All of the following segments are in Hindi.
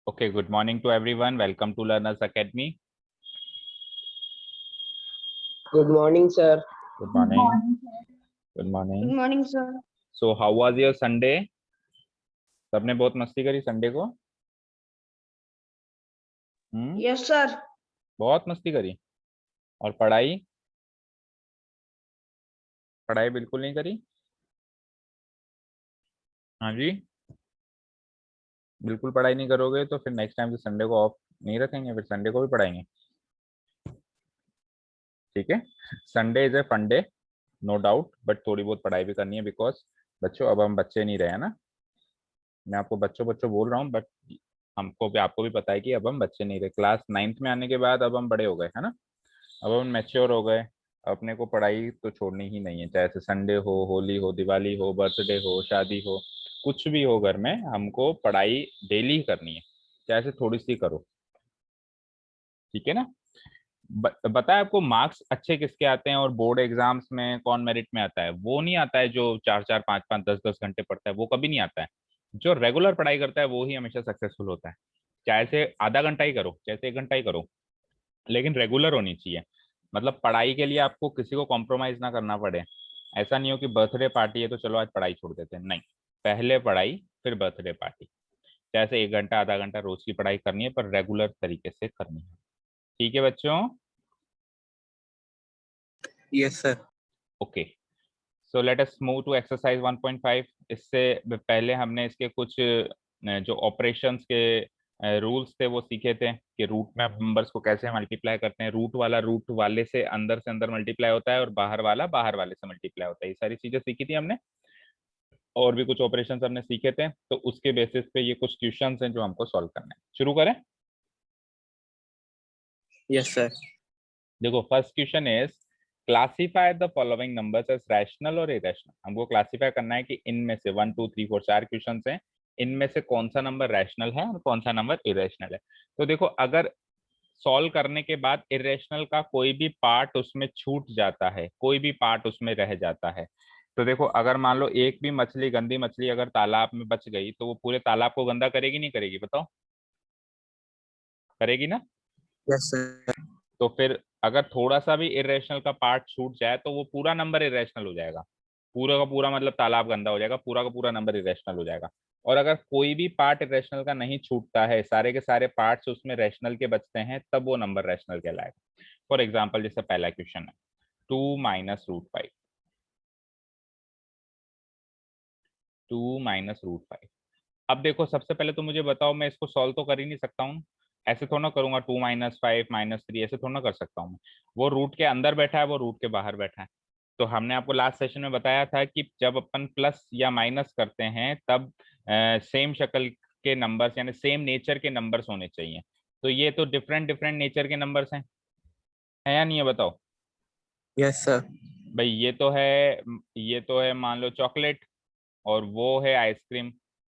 Okay, good morning to everyone. Welcome to Learners Academy. Good morning, sir. Good morning. Good morning. Good morning, sir. So, how was your Sunday? सबने बहुत मस्ती करी संडे को? Yes, sir. बहुत मस्ती करी। और पढ़ाई? पढ़ाई बिल्कुल नहीं करी? हाँ जी। बिल्कुल पढ़ाई नहीं करोगे तो फिर नेक्स्ट टाइम से संडे को ऑफ नहीं रखेंगे, फिर संडे को भी पढ़ाएंगे। ठीक है। Sunday is a fun day, no doubt, but थोड़ी बहुत पढ़ाई भी करनी है बिकॉज बच्चों अब हम बच्चे नहीं रहे हैं ना। मैं आपको बच्चों बच्चों बोल रहा हूँ बट हमको भी आपको भी पता है कि अब हम बच्चे नहीं रहे। क्लास 9th में आने के बाद अब हम बड़े हो गए है ना, अब हम मैच्योर हो गए। अपने को पढ़ाई तो छोड़नी ही नहीं है, चाहे से संडे हो, होली हो, दिवाली हो, बर्थडे हो, शादी हो, कुछ भी हो घर में, हमको पढ़ाई डेली करनी है, चाहे से थोड़ी सी करो। ठीक है ना। बताए आपको मार्क्स अच्छे किसके आते हैं और बोर्ड एग्जाम्स में कौन मेरिट में आता है? वो नहीं आता है जो 4-4, 5-5, 10-10 घंटे पढ़ता है, वो कभी नहीं आता है। जो रेगुलर पढ़ाई करता है वो ही हमेशा सक्सेसफुल होता है। चाहे से आधा घंटा ही करो, चाहे से 1 घंटा ही करो, लेकिन रेगुलर होनी चाहिए। मतलब पढ़ाई के लिए आपको किसी को कॉम्प्रोमाइज ना करना पड़े। ऐसा नहीं हो कि बर्थडे पार्टी है तो चलो आज पढ़ाई छोड़ देते हैं, नहीं। पहले पढ़ाई फिर बर्थडे पार्टी। चाहे से 1 घंटा आधा घंटा रोज की पढ़ाई करनी है, पर रेगुलर तरीके से करनी है। ठीक है बच्चों? Yes, sir. Okay, so let us move to exercise 1.5। इससे पहले हमने इसके कुछ जो ऑपरेशंस के रूल्स थे वो सीखे थे कि रूट में नंबर्स को कैसे मल्टीप्लाई करते हैं। रूट वाला रूट वाले से अंदर मल्टीप्लाई होता है और बाहर वाला बाहर वाले से मल्टीप्लाई होता है। ये सारी चीजें सीखी थी हमने, और भी कुछ ऑपरेशंस हमने सीखे थे। तो उसके बेसिस पे ये कुछ क्वेश्चंस हैं जो हमको सॉल्व करने हैं। शुरू करें? Yes, sir. देखो, first question is classify the following numbers as rational और इरेशनल। हमको क्लासीफाई करना है कि इनमें से 1 2 3 4 4 क्वेश्चन हैं, इनमें से कौन सा नंबर रैशनल है और कौन सा नंबर इरेशनल है। तो देखो, अगर सॉल्व करने के बाद इरेशनल का कोई भी पार्ट उसमें छूट जाता है, कोई भी पार्ट उसमें रह जाता है, तो देखो अगर मान लो एक भी मछली, गंदी मछली अगर तालाब में बच गई तो वो पूरे तालाब को गंदा करेगी नहीं करेगी? बताओ, करेगी ना। Yes, sir. तो फिर अगर थोड़ा सा भी इरेशनल का पार्ट छूट जाए तो वो पूरा नंबर इरेशनल हो जाएगा। पूरा का पूरा मतलब तालाब गंदा हो जाएगा, पूरा का पूरा नंबर इरेशनल हो जाएगा। और अगर कोई भी पार्ट इरेशनल का नहीं छूटता है, सारे के सारे पार्ट्स उसमें रैशनल के बचते हैं, तब वो नंबर रैशनल कहलाएगा। फॉर एग्जाम्पल, जैसे पहला क्वेश्चन है 2 माइनस रूट 5। 2 minus root 5। अब देखो, सबसे पहले तो मुझे बताओ, मैं इसको सॉल्व तो कर ही नहीं सकता हूँ। ऐसे थोड़ा ना करूंगा, 2 माइनस 5 माइनस 3, ऐसे थोड़ा ना कर सकता हूँ मैं। वो रूट के अंदर बैठा है, वो रूट के बाहर बैठा है। तो हमने आपको लास्ट सेशन में बताया था कि जब अपन प्लस या माइनस करते हैं तब सेम शक्ल के नंबर्स यानी सेम नेचर के नंबर्स होने चाहिए। तो ये तो डिफरेंट डिफरेंट नेचर के नंबर्स हैं, है या नहीं है? बताओ Yes, sir. भाई। ये तो है मान लो चॉकलेट, और वो है आइसक्रीम।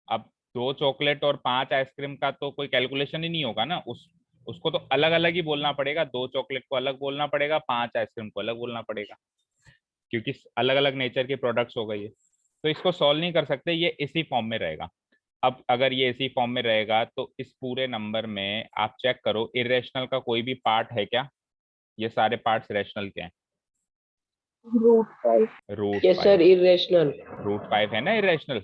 अब 2 चॉकलेट और 5 आइसक्रीम का तो कोई कैलकुलेशन ही नहीं होगा ना। उसको तो अलग अलग ही बोलना पड़ेगा। 2 चॉकलेट को अलग बोलना पड़ेगा, 5 आइसक्रीम को अलग बोलना पड़ेगा, क्योंकि अलग अलग नेचर के प्रोडक्ट्स हो गई है। तो इसको सॉल्व नहीं कर सकते, ये इसी फॉर्म में रहेगा। अब अगर ये इसी फॉर्म में रहेगा तो इस पूरे नंबर में आप चेक करो, इरेशनल का कोई भी पार्ट है क्या? ये सारे पार्ट्स रैशनल के हैं। Root 5. Root Yes, sir. 5। Irrational. Root 5 है ना इरेशनल।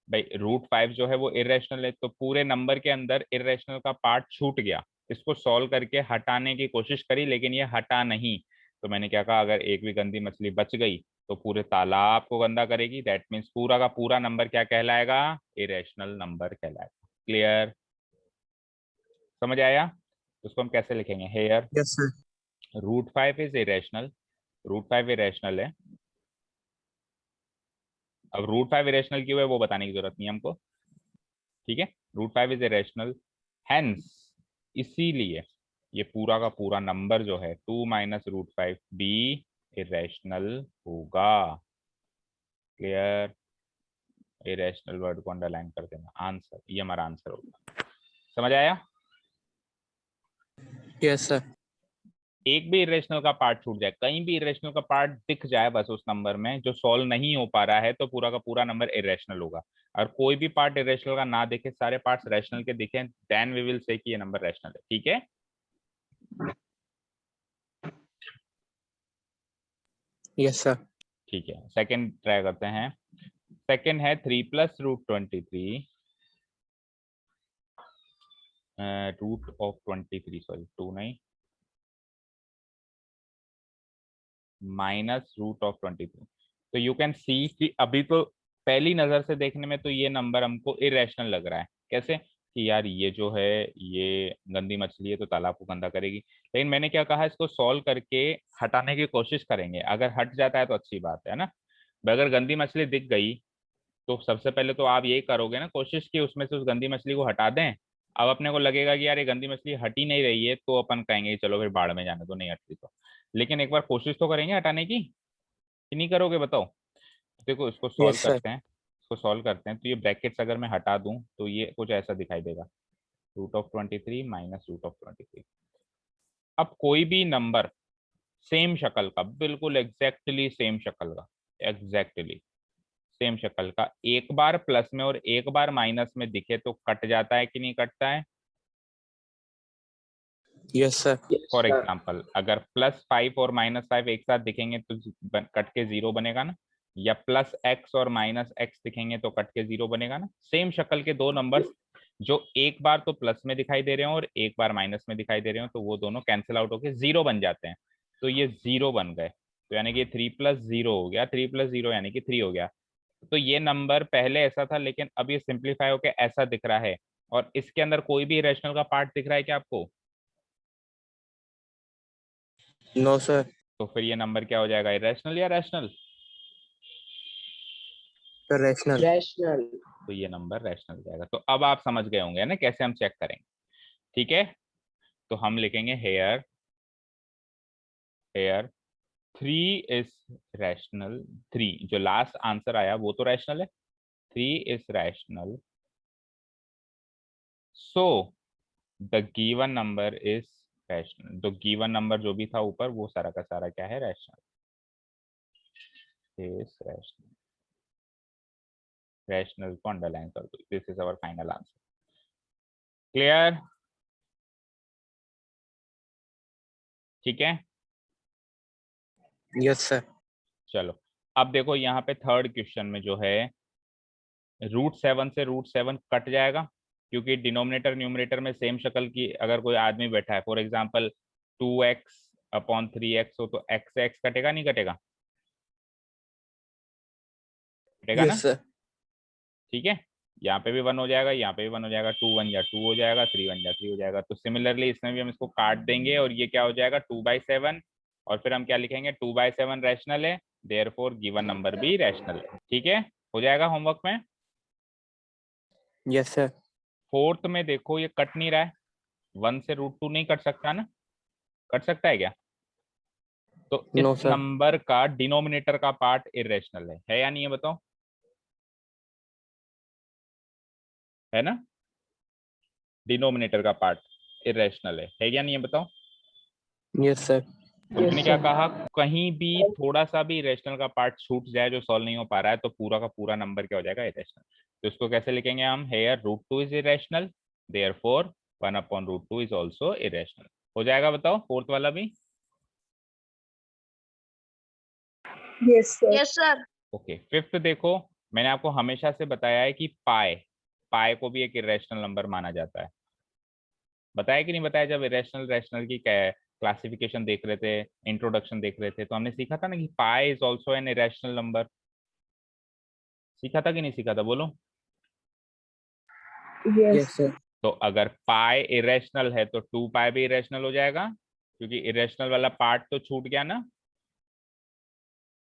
भाई रूट 5 जो है वो इरेशनल है, तो पूरे नंबर के अंदर इरेशनल का पार्ट छूट गया। इसको सॉल्व करके हटाने की कोशिश करी, लेकिन ये हटा नहीं। तो मैंने क्या कहा, अगर एक भी गंदी मछली बच गई तो पूरे तालाब को गंदा करेगी। दैट मीन्स पूरा का पूरा नंबर क्या कहलाएगा? इरेशनल नंबर कहलाएगा। क्लियर? समझ आया? उसको हम कैसे लिखेंगे? Here Yes, sir. Root 5 is irrational. Root 5 irrational है। अब रूट 5 इरेशनल क्यों है वो बताने की जरूरत नहीं है हमको। ठीक है, रूट 5 इज इरेशनल, हेंस इसीलिए ये पूरा का पूरा नंबर जो है 2 माइनस रूट 5 बी इरेशनल होगा। क्लियर? इरेशनल वर्ड को अंडरलाइन कर देना। आंसर, ये हमारा आंसर होगा। समझ आया? Yes, sir. एक भी इरेशनल का पार्ट छूट जाए, कहीं भी इरेशनल का पार्ट दिख जाए बस उस नंबर में जो सॉल्व नहीं हो पा रहा है, तो पूरा का पूरा नंबर इरेशनल होगा। और कोई भी पार्ट इरेशनल का ना दिखे, सारे पार्ट्स रैशनल के दिखे, देन वी विल से कि ये नंबर रैशनल है। ठीक है, यस सर। ठीक है। सेकंड ट्राई करते हैं। सेकंड है 3+√23 रूट ऑफ 23, सॉरी 2 नहीं, -√23। तो यू कैन सी कि अभी तो पहली नजर से देखने में तो ये नंबर हमको इरेशनल लग रहा है। कैसे कि यार ये जो है ये गंदी मछली है तो तालाब को गंदा करेगी, लेकिन मैंने क्या कहा, इसको सॉल्व करके हटाने की कोशिश करेंगे। अगर हट जाता है तो अच्छी बात है ना। अगर गंदी मछली दिख गई तो सबसे पहले तो आप यही करोगे ना कोशिश की उसमें से उस गंदी मछली को हटा दें। अब अपने को लगेगा कि यार ये गंदी मछली हट ही नहीं रही है, तो अपन कहेंगे कि चलो फिर बाढ़ में जाने दो, नहीं हटती तो। लेकिन एक बार कोशिश तो करेंगे हटाने की, कि नहीं करोगे बताओ। देखो इसको सॉल्व यस सर। करते हैं, इसको सॉल्व करते हैं। तो ये ब्रैकेट्स अगर मैं हटा दूं तो ये कुछ ऐसा दिखाई देगा, √23 -√23। अब कोई भी नंबर सेम शक्ल का, बिल्कुल एग्जैक्टली सेम शक्ल का, एग्जैक्टली सेम शक्ल का, एक बार प्लस में और एक बार माइनस में दिखे तो कट जाता है कि नहीं कटता है। Yes sir. फॉर एग्जाम्पल अगर +5 और -5 एक साथ दिखेंगे तो कट के 0 बनेगा ना, या +x और -x दिखेंगे तो कट के 0 बनेगा ना। सेम शक्ल के दो नंबर्स जो एक बार तो प्लस में दिखाई दे रहे हो और एक बार माइनस में दिखाई दे रहे हो, तो वो दोनों कैंसिल आउट होके 0 बन जाते हैं। तो ये 0 बन गए, तो यानी कि 3+0 हो गया, 3+0 यानी कि 3 हो गया। तो ये नंबर पहले ऐसा था, लेकिन अब ये सिंप्लीफाई होकर ऐसा दिख रहा है। और इसके अंदर कोई भी रैशनल का पार्ट दिख रहा है क्या आपको? No sir. तो फिर ये नंबर क्या हो जाएगा, इरेशनल या रैशनल? रैशनल। रैशनल। तो ये नंबर रैशनल हो जाएगा। तो अब आप समझ गए होंगे ना कैसे हम चेक करेंगे। ठीक है, तो हम लिखेंगे हेयर, हेयर 3 इज रैशनल। 3 जो लास्ट आंसर आया वो तो रैशनल है, 3 is rational, so the given number is rational. तो गिवन नंबर जो भी था ऊपर वो सारा का सारा क्या है, रैशनल, इज रैशनल। रैशनल को अंडरलाइन कर दो, this is our final answer. Clear? ठीक है, यस सर। चलो अब देखो यहाँ पे थर्ड क्वेश्चन में जो है √7 से √7 कट जाएगा, क्योंकि डिनोमिनेटर न्यूमरेटर में सेम शक्ल की अगर कोई आदमी बैठा है, फॉर एग्जाम्पल 2x/3x हो तो x से x कटेगा नहीं कटेगा? कटेगा ना। Yes sir. ठीक है, यहाँ पे भी 1 हो जाएगा, यहाँ पे भी 1 हो जाएगा, 2 1 जा 2 हो जाएगा, 3 1 जा 3 हो जाएगा। तो सिमिलरली इसमें भी हम इसको काट देंगे और ये क्या हो जाएगा 2/7। और फिर हम क्या लिखेंगे, 2/7 रैशनल है, देयरफॉर गिवन नंबर भी रैशनल है। ठीक है, हो जाएगा होमवर्क में। Yes sir. फोर्थ में देखो ये कट नहीं रहा है, 1 से √2 नहीं कट सकता ना, कट सकता है क्या? तो इस नो सर। नंबर का डिनोमिनेटर का पार्ट इरेशनल है या नहीं, है बताओ? है ना, डिनोमिनेटर का पार्ट इरेशनल है या नहीं, है बताओ? Yes sir. तो मैंने क्या कहा, कहीं भी थोड़ा सा भी इरेशनल का पार्ट छूट जाए जो सॉल्व नहीं हो पा रहा है, तो पूरा का पूरा नंबर क्या हो जाएगा, इरेशनल। तो इसको कैसे लिखेंगे हम, here √2 is irrational, therefore 1/√2 is also irrational. हो जाएगा बताओ फोर्थ वाला भी? Yes sir. Yes sir. Okay, fifth देखो, मैंने आपको हमेशा से बताया है कि पाई, पाई को भी एक इरेशनल नंबर माना जाता है। बताया कि नहीं बताया? जब इरेशनल रैशनल की क्लासिफिकेशन देख रहे थे, इंट्रोडक्शन देख रहे थे, तो हमने सीखा था ना कि pi is also an irrational number. सीखा था कि नहीं सीखा था, बोलो? Yes yes sir. तो अगर पाई इरेशनल है तो 2 पाई भी इरेशनल हो जाएगा, क्योंकि इरेशनल वाला पार्ट तो छूट गया ना,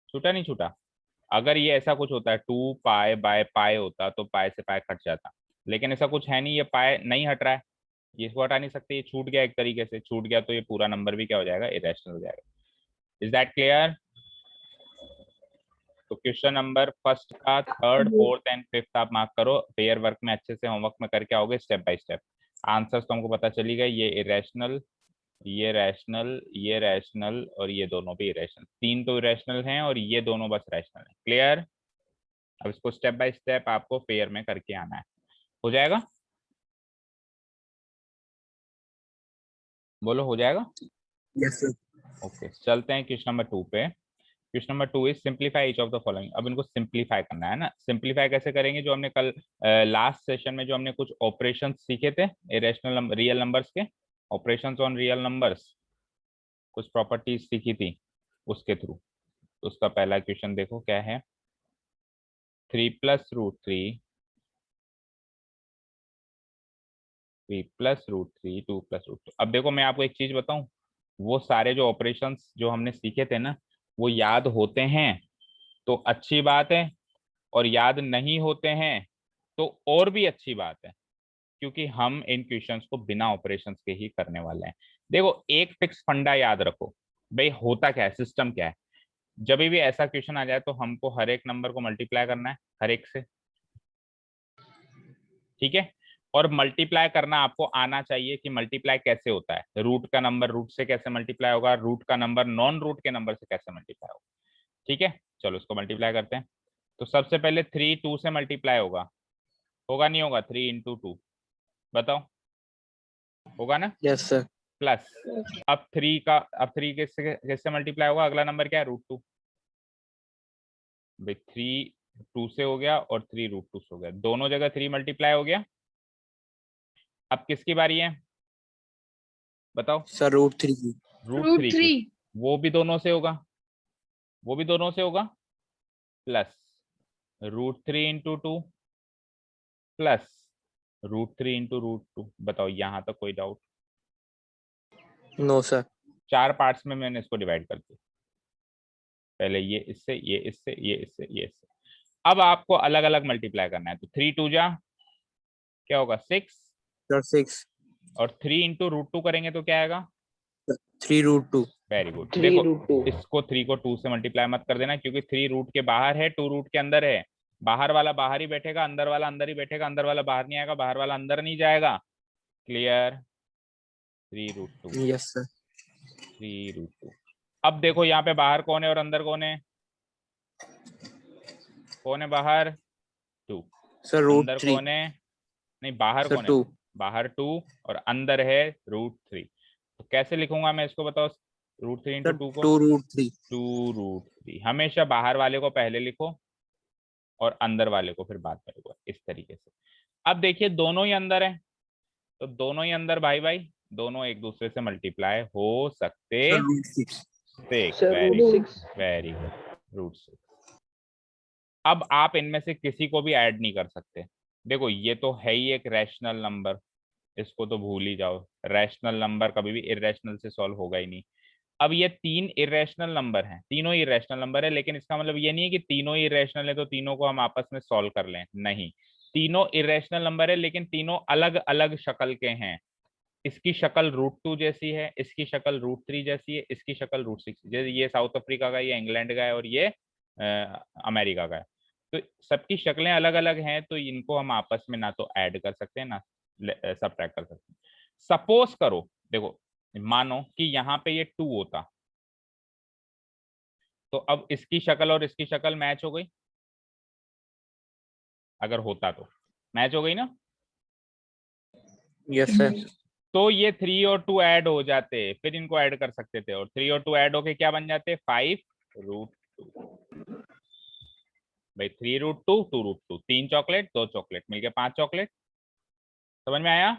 छूटा नहीं छूटा? अगर ये ऐसा कुछ होता है 2 पाई/पाई होता तो पाई से पाई कट जाता, लेकिन ऐसा कुछ है नहीं, ये पाई नहीं हट रहा है, ये इसको हटा नहीं सकते, ये छूट गया, एक तरीके से छूट गया, तो ये पूरा नंबर भी क्या हो जाएगा, इरेशनल हो जाएगा। Is that clear? तो क्वेश्चन नंबर फर्स्ट का थर्ड फोर्थ एंड फिफ्थ आप मार्क करो, पेयर वर्क में अच्छे से होमवर्क में करके आओगे स्टेप बाय स्टेप। आंसर्स तो हमको पता चली गए, ये इरेशनल, ये रैशनल और ये दोनों भी इरेशनल, तीन तो इरेशनल हैं और ये दोनों बस रैशनल हैं। क्लियर? अब इसको स्टेप बाय स्टेप आपको पेयर में करके आना है। हो जाएगा? बोलो हो जाएगा? Yes sir. ओके, चलते हैं क्वेश्चन नंबर 2 पे। Question number 2 is simplify each of the following. अब इनको सिंप्लीफाई करना है ना। सिंप्लीफाई कैसे करेंगे? जो हमने कल लास्ट सेशन में जो हमने कुछ ऑपरेशंस सीखे थे इरेशनल रियल नंबर्स के, ऑपरेशंस ऑन रियल नंबर्स, कुछ प्रॉपर्टीज सीखी थी उसके थ्रू। तो उसका पहला क्वेश्चन देखो क्या है। 3 + √3 3 + √3 2 + √2। अब देखो मैं आपको एक चीज बताऊं, वो सारे जो ऑपरेशंस जो हमने सीखे थे ना, वो याद होते हैं तो अच्छी बात है, और याद नहीं होते हैं तो और भी अच्छी बात है, क्योंकि हम इन क्वेश्चंस को बिना ऑपरेशंस के ही करने वाले हैं। देखो एक फिक्स फंडा याद रखो भाई, होता क्या है, सिस्टम क्या है। जब भी ऐसा क्वेश्चन आ जाए तो हमको हर एक नंबर को मल्टीप्लाई करना है हर एक से, ठीक है। और मल्टीप्लाई करना आपको आना चाहिए कि मल्टीप्लाई कैसे होता है। रूट का नंबर रूट से कैसे मल्टीप्लाई होगा, रूट का नंबर नॉन रूट के नंबर से कैसे मल्टीप्लाई होगा, ठीक है। चलो इसको मल्टीप्लाई करते हैं। तो सबसे पहले 3 2 से मल्टीप्लाई होगा, होगा नहीं होगा? 3 × 2 बताओ, होगा ना? Yes sir. प्लस अब 3 किससे किससे मल्टीप्लाई होगा? अगला नंबर क्या है? √2 भाई। 3 2 से हो गया और 3 √2 से हो गया, दोनों जगह 3 मल्टीप्लाई हो गया। अब किसकी बारी है बताओ? सर √3 की। √3 की। वो भी दोनों से होगा, वो भी दोनों से होगा। Plus √3 × 2 plus √3 × √2। बताओ यहां तक कोई डाउट? No sir. 4 पार्ट्स में मैंने इसको डिवाइड कर दिया, पहले ये इससे, ये इससे, ये इससे, ये इससे। अब आपको अलग अलग मल्टीप्लाई करना है। तो 3 2 जा क्या होगा? 6, सर 6। और 3 × √2 करेंगे तो क्या आएगा? 3 √2। Very good. देखो इसको 3 को 2 से मल्टीप्लाई मत कर देना, क्योंकि 3 रूट के बाहर है, 2 रूट के अंदर है। बाहर वाला बाहर ही बैठेगा, अंदर वाला अंदर ही बैठेगा, अंदर वाला बाहर नहीं आएगा, बाहर वाला अंदर नहीं जाएगा। क्लियर? 3 √2, yes sir. 3 √2। अब देखो यहाँ पे बाहर कौन है और अंदर कौन है? कौन है बाहर? 2। सर अंदर √3। कौन है? नहीं, बाहर सर कौन है? 2। बाहर 2 और अंदर है √3। तो कैसे लिखूंगा मैं इसको बताओ? √3 सर × 2 को 2 √3। 2 √3। हमेशा बाहर वाले को पहले लिखो और अंदर वाले को फिर बाद में लिखो, इस तरीके से। अब देखिए दोनों ही अंदर है, तो दोनों ही अंदर भाई भाई, दोनों एक दूसरे से मल्टीप्लाई हो सकते सर √6। 6। Very very good, √6। अब आप इनमें से किसी को भी ऐड नहीं कर सकते। देखो ये तो है ही एक रैशनल नंबर, इसको तो भूल ही जाओ। रैशनल नंबर कभी भी इरेशनल से सॉल्व होगा ही नहीं। अब ये 3 इरेशनल नंबर हैं, तीनों ही इरेशनल नंबर है, लेकिन इसका मतलब ये नहीं है कि तीनों ही इरेशनल है तो तीनों को हम आपस में सॉल्व कर लें, नहीं। तीनों इरेशनल नंबर है लेकिन तीनों अलग अलग शक्ल के हैं। इसकी शक्ल √2 जैसी है, इसकी शक्ल √3 जैसी है, इसकी शक्ल √6 जैसे। ये साउथ अफ्रीका का, ये इंग्लैंड का है, और ये अमेरिका का है। तो सबकी शक्लें अलग अलग हैं, तो इनको हम आपस में ना तो ऐड कर सकते हैं ना सबट्रैक्ट कर सकते हैं। सपोज करो, देखो मानो कि यहाँ पे ये 2 होता, तो अब इसकी शक्ल और इसकी शक्ल मैच हो गई। अगर होता तो मैच हो गई ना। Yes sir. तो ये 3 और 2 ऐड हो जाते, फिर इनको ऐड कर सकते थे, और 3 और 2 ऐड होके क्या बन जाते? 5 √2। भाई 3 √2 2 √2, 3 चॉकलेट 2 चॉकलेट मिलके 5 चॉकलेट। समझ में आया?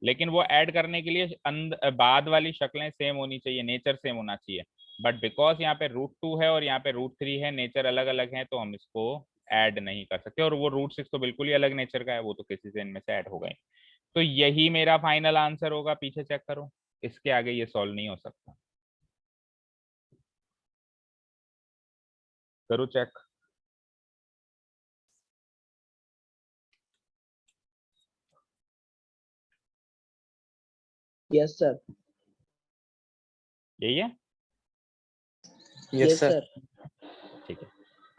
लेकिन वो ऐड करने के लिए बाद वाली शक्लें सेम होनी चाहिए, नेचर सेम होना चाहिए। बट बिकॉज यहाँ पे √2 है और यहाँ पे √3 है, नेचर अलग अलग है, तो हम इसको ऐड नहीं कर सकते। और वो √6 तो बिल्कुल ही अलग नेचर का है, वो तो किसी से इनमें से ऐड हो गए। तो यही मेरा फाइनल आंसर होगा। पीछे चेक करो, इसके आगे ये सॉल्व नहीं हो सकता। करो चेक। Yes sir. यही है, यस सर। ठीक है।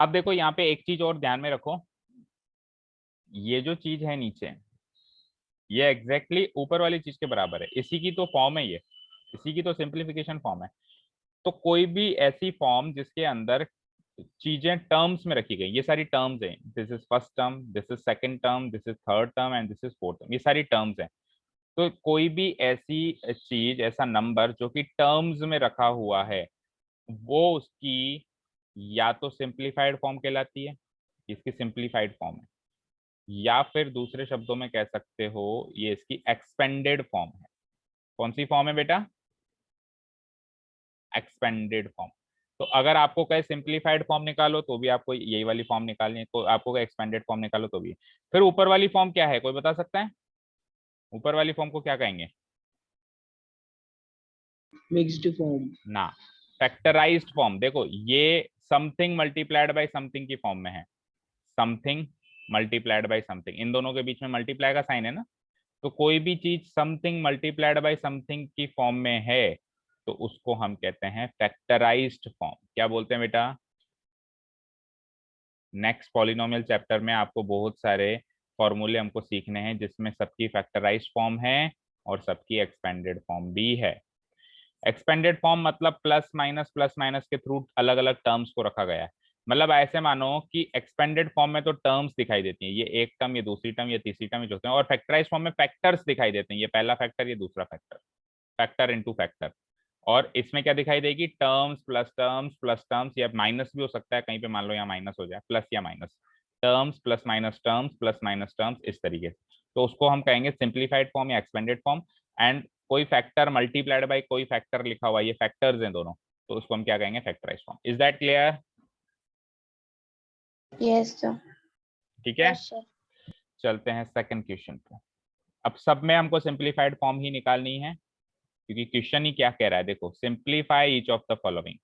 अब देखो यहाँ पे एक चीज और ध्यान में रखो, ये जो चीज है नीचे, ये एग्जैक्टली ऊपर वाली चीज के बराबर है, इसी की तो फॉर्म है ये। इसी की तो सिंप्लीफिकेशन फॉर्म है। तो कोई भी ऐसी फॉर्म जिसके अंदर चीजें टर्म्स में रखी गई, ये सारी टर्म्स हैं, this is first term, this is second term, this is third term and this is fourth term, ये सारी टर्म्स हैं। तो कोई भी ऐसी चीज, ऐसा नंबर जो कि टर्म्स में रखा हुआ है, वो उसकी या तो सिंप्लीफाइड फॉर्म कहलाती है, इसकी सिंप्लीफाइड फॉर्म है, या फिर दूसरे शब्दों में कह सकते हो ये इसकी एक्सपेंडेड फॉर्म है। कौन सी फॉर्म है बेटा? Expanded form. तो अगर आपको कहे सिंप्लीफाइड फॉर्म निकालो तो भी आपको यही वाली फॉर्म निकालनी है, तो आपको कहे एक्सपेंडेड फॉर्म निकालो तो भी। फिर ऊपर वाली फॉर्म क्या है, कोई बता सकता है? ऊपर वाली फॉर्म को क्या कहेंगे? Mixed form. ना, फैक्टराइज्ड फॉर्म। देखो ये समथिंग मल्टीप्लाइड बाय समथिंग की फॉर्म में है, समथिंग मल्टीप्लाइड बाय समथिंग, इन दोनों के बीच में मल्टीप्लाई का साइन है ना। तो कोई भी चीज समथिंग मल्टीप्लाइड बाय समथिंग की फॉर्म में है तो उसको हम कहते हैं फैक्टराइज्ड फॉर्म। क्या बोलते हैं बेटा? नेक्स्ट पॉलिनोमियल चैप्टर में आपको बहुत सारे फॉर्मूले हमको सीखने हैं जिसमें सबकी फैक्टराइज्ड फॉर्म है और सबकी एक्सपेंडेड फॉर्म भी है। एक्सपेंडेड फॉर्म मतलब प्लस माइनस के थ्रू अलग अलग टर्म्स को रखा गया है। मतलब ऐसे मानो कि एक्सपेंडेड फॉर्म में तो टर्म्स दिखाई देती हैं, ये एक टर्म, ये दूसरी टर्म, ये तीसरी टर्म, ये चौथी टर्म, और फैक्टराइज फॉर्म में फैक्टर्स दिखाई देते हैं, ये पहला फैक्टर, ये दूसरा फैक्टर, फैक्टर इनटू फैक्टर। और इसमें क्या दिखाई देगी? टर्म्स प्लस टर्म्स, या माइनस भी हो सकता है कहीं पे, मान लो यहाँ माइनस हो जाए, प्लस या minus, terms plus minus terms, इस तरीके से। तो उसको हम कहेंगे सिंप्लीफाइड फॉर्म या एक्सपेंडेड फॉर्म। एंड कोई फैक्टर मल्टीप्लाइड बाई कोई फैक्टर लिखा हुआ है, ये फैक्टर्स हैं दोनों, तो उसको हम क्या कहेंगे? Factorise form. Is that clear? Yes, sir. ठीक है, Yes, sir. चलते हैं सेकंड क्वेश्चन पे। अब सब में हमको सिंप्लीफाइड फॉर्म ही निकालनी है, क्योंकि क्वेश्चन ही क्या कह रहा है, देखो, simplify each of the following.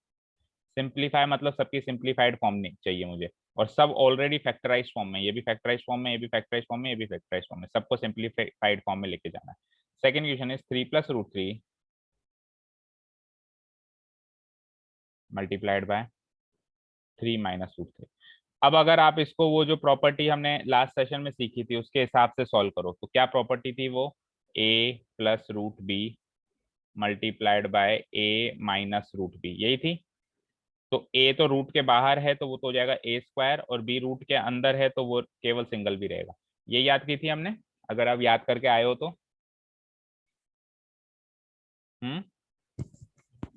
Simplify मतलब सबकी सिंप्लीफाइड फॉर्म नहीं चाहिए मुझे, और सब ऑलरेडी फैक्टराइज फॉर्म में, ये भी फैक्टराइज फॉर्म में, ये भी फैक्टराइज फॉर्म में, ये भी फैक्टराइज फॉर्म में, सबको सिंप्लीफाइड फॉर्म में लेके जाना है। Second question is 3 plus root 3 multiplied by 3 minus root 3। अब अगर आप इसको वो जो प्रॉपर्टी हमने लास्ट सेशन में सीखी थी उसके हिसाब से सॉल्व करो, तो क्या प्रॉपर्टी थी वो? a plus root B multiplied by a minus root B, यही थी। तो a तो रूट के बाहर है तो वो तो हो जाएगा a स्क्वायर, और b रूट के अंदर है तो वो केवल सिंगल भी रहेगा। ये याद की थी हमने, अगर आप याद करके आए हो तो।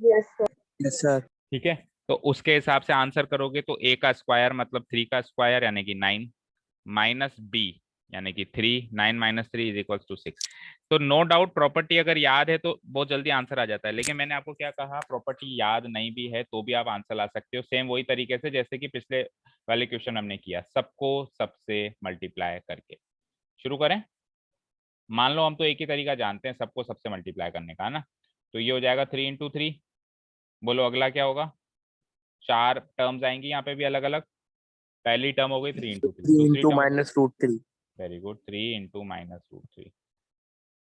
Yes, sir. Yes sir. ठीक है, तो उसके हिसाब से आंसर करोगे तो a का स्क्वायर मतलब 3 का स्क्वायर यानी कि 9, माइनस b यानी कि 3, 9 माइनस 3 इज इक्वल टू 6। तो नो डाउट प्रॉपर्टी अगर याद है तो बहुत जल्दी आंसर आ जाता है, लेकिन मैंने आपको क्या कहा, प्रॉपर्टी याद नहीं भी है तो भी आप आंसर ला सकते हो, सेम वही तरीके से जैसे कि पिछले वाले क्वेश्चन हमने किया, सबको सबसे मल्टीप्लाई करके। शुरू करें। मान लो हम तो एक ही तरीका जानते हैं सबको सबसे मल्टीप्लाई करने का, है ना। तो ये हो जाएगा 3 इंटू 3। बोलो अगला क्या होगा? 4 टर्म्स आएंगी यहाँ पे भी अलग अलग। पहली टर्म हो गई 3 इंटू 3, 3 दूसरी into term, minus root 3। Very good, 3 into minus root 3।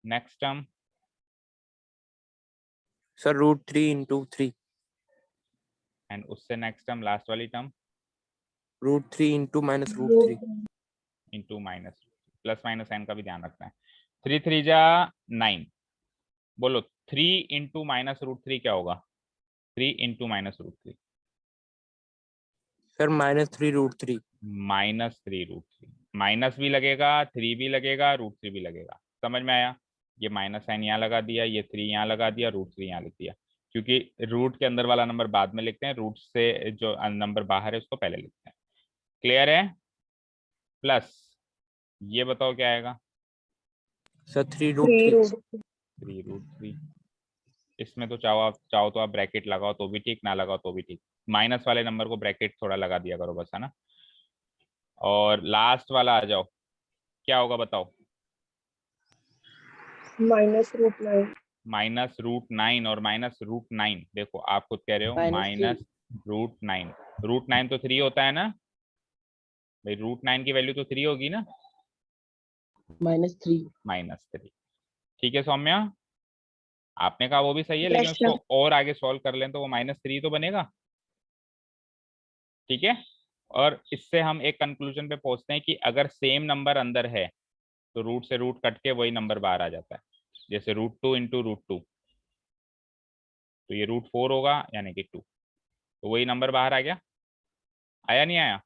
Next term sir root 3 into 3। And उससे नेक्स्ट टर्म लास्ट वाली term root 3 into minus root 3। Into minus, plus minus sign का भी ध्यान रखना है। 3 3 जा 9। बोलो 3 इंटू माइनस रूट 3 क्या होगा? 3 into minus root 3, sir minus 3 root 3। Minus 3 root 3, minus भी लगेगा, 3 भी लगेगा, रूट 3 भी लगेगा। समझ में आया? ये माइनस साइन यहाँ लगा दिया, ये 3 यहाँ लगा दिया, रूट 3 यहाँ लिख दिया, क्योंकि रूट के अंदर वाला नंबर बाद में लिखते हैं, रूट से जो नंबर बाहर है उसको पहले लिखते हैं। क्लियर है? प्लस ये बताओ क्या आएगा? Sir 3 root 3। 3 रूट 3। इसमें तो चाहो तो आप ब्रैकेट लगाओ तो भी ठीक, ना लगाओ तो भी ठीक, माइनस वाले नंबर को ब्रैकेट थोड़ा लगा दिया करो बस, है ना। और लास्ट वाला आ जाओ, क्या होगा बताओ? -√9. -√9, और -√9 देखो आप खुद कह रहे हो -3। -√9, √9 तो 3 होता है ना भाई, √9 की वैल्यू तो 3 होगी ना, -3। -3। ठीक है सौम्या, आपने कहा वो भी सही है, लेकिन Yes, sir. उसको और आगे सॉल्व कर लें तो वो -3 तो बनेगा। ठीक है, और इससे हम एक कंक्लूजन पे पहुंचते हैं कि अगर सेम नंबर अंदर है तो रूट से रूट कट के वही नंबर बाहर आ जाता है, जैसे √2 इंटू √2, तो ये √4 होगा यानी कि 2, तो वही नंबर बाहर आ गया। आया नहीं आया?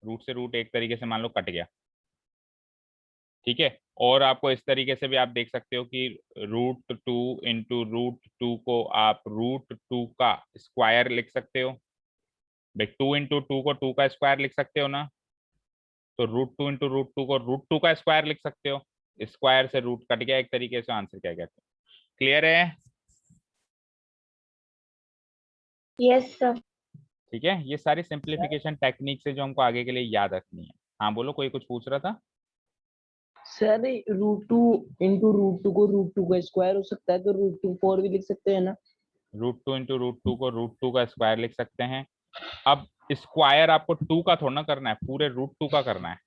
रूट से रूट एक तरीके से मान लो कट गया, ठीक है। और आपको इस तरीके से भी आप देख सकते हो कि √2 इंटू √2 को आप √2 का स्क्वायर लिख सकते हो। भाई 2 इंटू 2 को 2 का स्क्वायर लिख सकते हो ना, तो √2 इंटू √2 को √2 का स्क्वायर लिख सकते हो। स्क्वायर से रूट कट गया एक तरीके से, आंसर क्या कहते हैं? क्लियर है? Yes sir. ठीक है, ये सारी सिंप्लीफिकेशन टेक्निक से जो हमको आगे के लिए याद रखनी है। हाँ बोलो, कोई कुछ पूछ रहा था? सर √2 इंटू √2 को √2 का स्क्वायर हो सकता है, तो √2 4 भी लिख सकते हैं ना। √2 इंटू √2 को √2 का स्क्वायर लिख सकते हैं। अब स्क्वायर आपको 2 का थोड़ा ना करना है, पूरे √2 का करना है।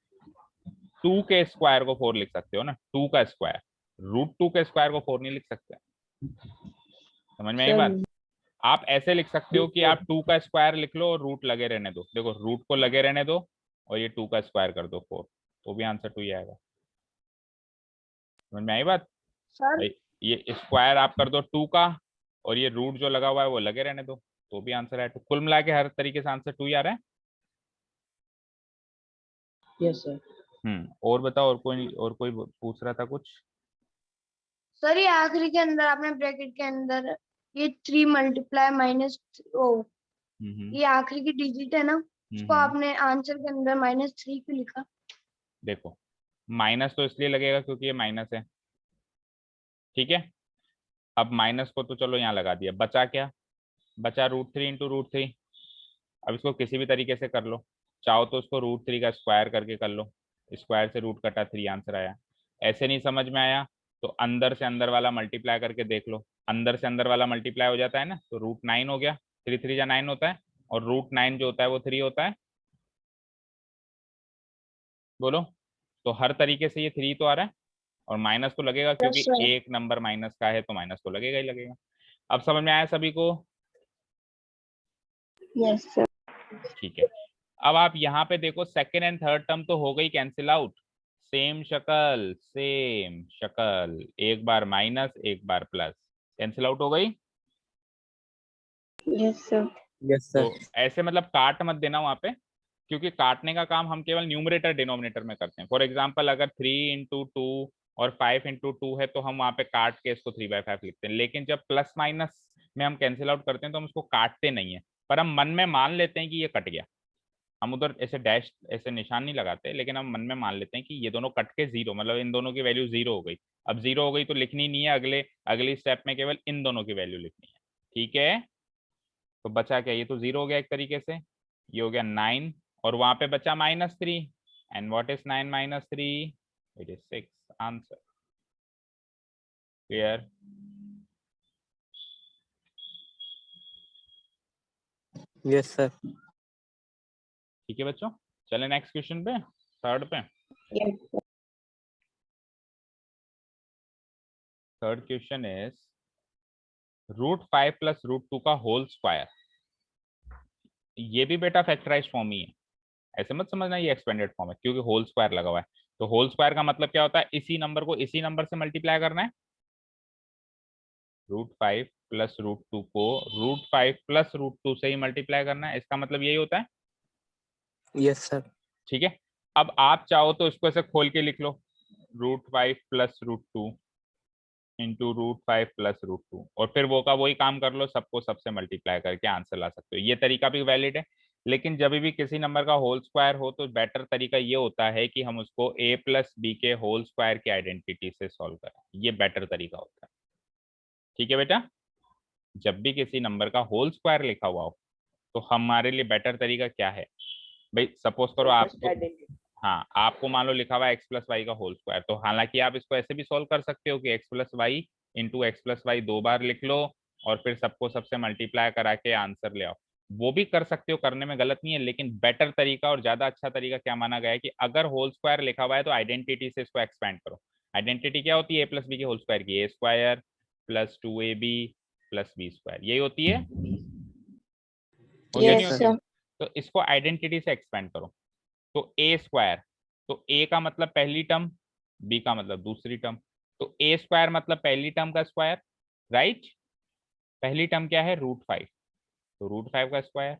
2 के स्क्वायर को 4 लिख सकते हो ना, 2 का स्क्वायर। √2 के स्क्वायर को 4 नहीं लिख सकते। समझ में आई बात? सर आप ऐसे लिख सकते हो कि आप 2 का स्क्वायर लिख लो और रूट लगे रहने दो। देखो रूट को लगे रहने दो और ये 2 का स्क्वायर कर दो 4, तो भी आंसर 2 ही आएगा। समझ में आई बात? सर भाई ये स्क्वायर आप कर दो 2 का और ये रूट जो लगा हुआ है वो लगे रहने दो, तो भी आंसर है 2। कुल मिला के हर तरीके से आंसर 2 ही आ रहा है। Yes sir. और बताओ, और कोई पूछ रहा था कुछ? सर ये आखिरी के अंदर आपने ब्रैकेट के अंदर ये 3 मल्टीप्लाई माइनस ओ, हम्म ये आखिरी की डिजिट है ना, उसको हम्म। आपने आंसर के अंदर -3 क्यों लिखा? देखो माइनस तो इसलिए लगेगा क्योंकि ये माइनस है, ठीक है। अब माइनस को तो चलो यहाँ लगा दिया, बचा क्या? बचा √3 इंटू √3। अब इसको किसी भी तरीके से कर लो, चाहो तो उसको √3 का स्क्वायर करके कर लो, स्क्वायर से रूट कटा 3 आंसर आया। ऐसे नहीं समझ में आया तो अंदर से अंदर वाला मल्टीप्लाई करके देख लो, अंदर से अंदर वाला मल्टीप्लाई हो जाता है ना, तो √9 हो गया, 3 3 जा 9 होता है, और √9 जो होता है वो 3 होता है। बोलो, तो हर तरीके से ये 3 तो आ रहा है, और माइनस तो लगेगा यस क्योंकि सर। एक नंबर माइनस का है तो माइनस तो लगेगा ही लगेगा। अब समझ में आया सभी को? Yes sir. ठीक है। अब आप यहाँ पे देखो, सेकेंड एंड थर्ड टर्म तो हो गई कैंसिल आउट, सेम शक्ल सेम शक्ल, एक बार माइनस एक बार प्लस, कैंसिल आउट हो गई। Yes sir. यस तो सर। ऐसे मतलब काट मत देना वहां पे, क्योंकि काटने का काम हम केवल न्यूमरेटर डिनोमिनेटर में करते हैं। फॉर एग्जाम्पल अगर 3 इंटू 2 और 5 इंटू 2 है तो हम वहां पे काट के इसको 3/5 लिखते हैं, लेकिन जब प्लस माइनस में हम कैंसिल आउट करते हैं तो हम उसको काटते नहीं है, पर हम मन में मान लेते हैं कि ये कट गया। हम उधर ऐसे डैश ऐसे निशान नहीं लगाते, लेकिन हम मन में मान लेते हैं कि ये दोनों कट के 0, मतलब इन दोनों की वैल्यू 0 हो गई। अब 0 हो गई तो लिखनी नहीं है, अगली स्टेप में केवल इन दोनों की वैल्यू लिखनी है, ठीक है। तो बचा क्या? ये तो 0 हो गया एक तरीके से, ये हो गया 9, और वहां पे बचा -3, and what is 9 - 3? It is 6 answer. Clear? Yes sir. ठीक है बच्चों, चले नेक्स्ट क्वेश्चन पे, थर्ड पे। Yes third question is √5 plus √2 का होल स्क्वायर। ये भी बेटा फैक्टराइज फॉर्म ही है, ऐसे मत समझना ये एक्सपेंडेड फॉर्म है, क्योंकि होल स्क्वायर लगा हुआ है। तो होल स्क्वायर का मतलब क्या होता है? इसी नंबर को इसी नंबर से मल्टीप्लाई करना है। √5 प्लस √2 को √5 प्लस √2 से ही मल्टीप्लाई करना है, इसका मतलब यही होता है, यस सर। ठीक है। अब आप चाहो तो इसको ऐसे खोल के लिख लो, √5 प्लस √2 इंटू √5 प्लस √2, और फिर वो का वही काम कर लो, सबको सबसे मल्टीप्लाई करके आंसर ला सकते हो। ये तरीका भी वैलिड है, लेकिन जब भी किसी नंबर का होल स्क्वायर हो तो बेटर तरीका ये होता है कि हम उसको a प्लस बी के होल स्क्वायर की आइडेंटिटी से सॉल्व करें, ये बेटर तरीका होता है, ठीक है बेटा। जब भी किसी नंबर का होल स्क्वायर लिखा हुआ हो तो हमारे लिए बेटर तरीका क्या है? भाई सपोज करो सर फर्स्ट आपको, आइडेंटिटी। हाँ आपको मान लो लिखा हुआ है x प्लस वाई का होल स्क्वायर, तो हालांकि आप इसको ऐसे भी सॉल्व कर सकते हो कि x plus Y into X plus Y 2 बार लिख लो और फिर सबको सबसे मल्टीप्लाई करा के आंसर ले आओ। वो भी कर सकते हो, करने में गलत नहीं है, लेकिन बेटर तरीका और ज्यादा अच्छा तरीका क्या माना गया है कि अगर होल स्क्वायर लिखा हुआ है तो आइडेंटिटी से इसको एक्सपेंड करो। आइडेंटिटी क्या होती है? a प्लस बी के होल स्क्वायर की, a square plus 2ab plus B square, यही होती है, होती यस नहीं यस सर। होती? सर। तो इसको आइडेंटिटी से एक्सपेंड करो, तो ए स्क्वायर, तो ए का मतलब पहली टर्म, बी का मतलब दूसरी टर्म, तो ए स्क्वायर मतलब पहली टर्म का स्क्वायर, राइट। पहली टर्म क्या है, √5, तो √5 का स्क्वायर,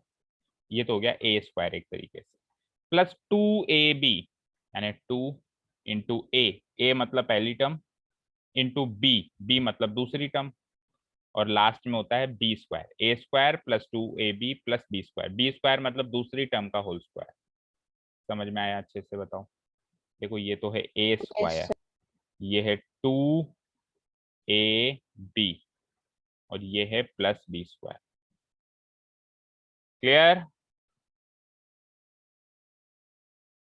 ये तो हो गया ए स्क्वायर एक तरीके से, प्लस 2ab, यानी 2 इंटू ए मतलब पहली टर्म, इंटू बी मतलब दूसरी टर्म, और लास्ट में होता है B square, A square plus 2ab plus B square मतलब दूसरी टर्म का होल स्क्वायर। समझ में आया अच्छे से बताओ। देखो ये तो है ए स्क्वायर, ये है 2ab और ये है plus B square. Clear,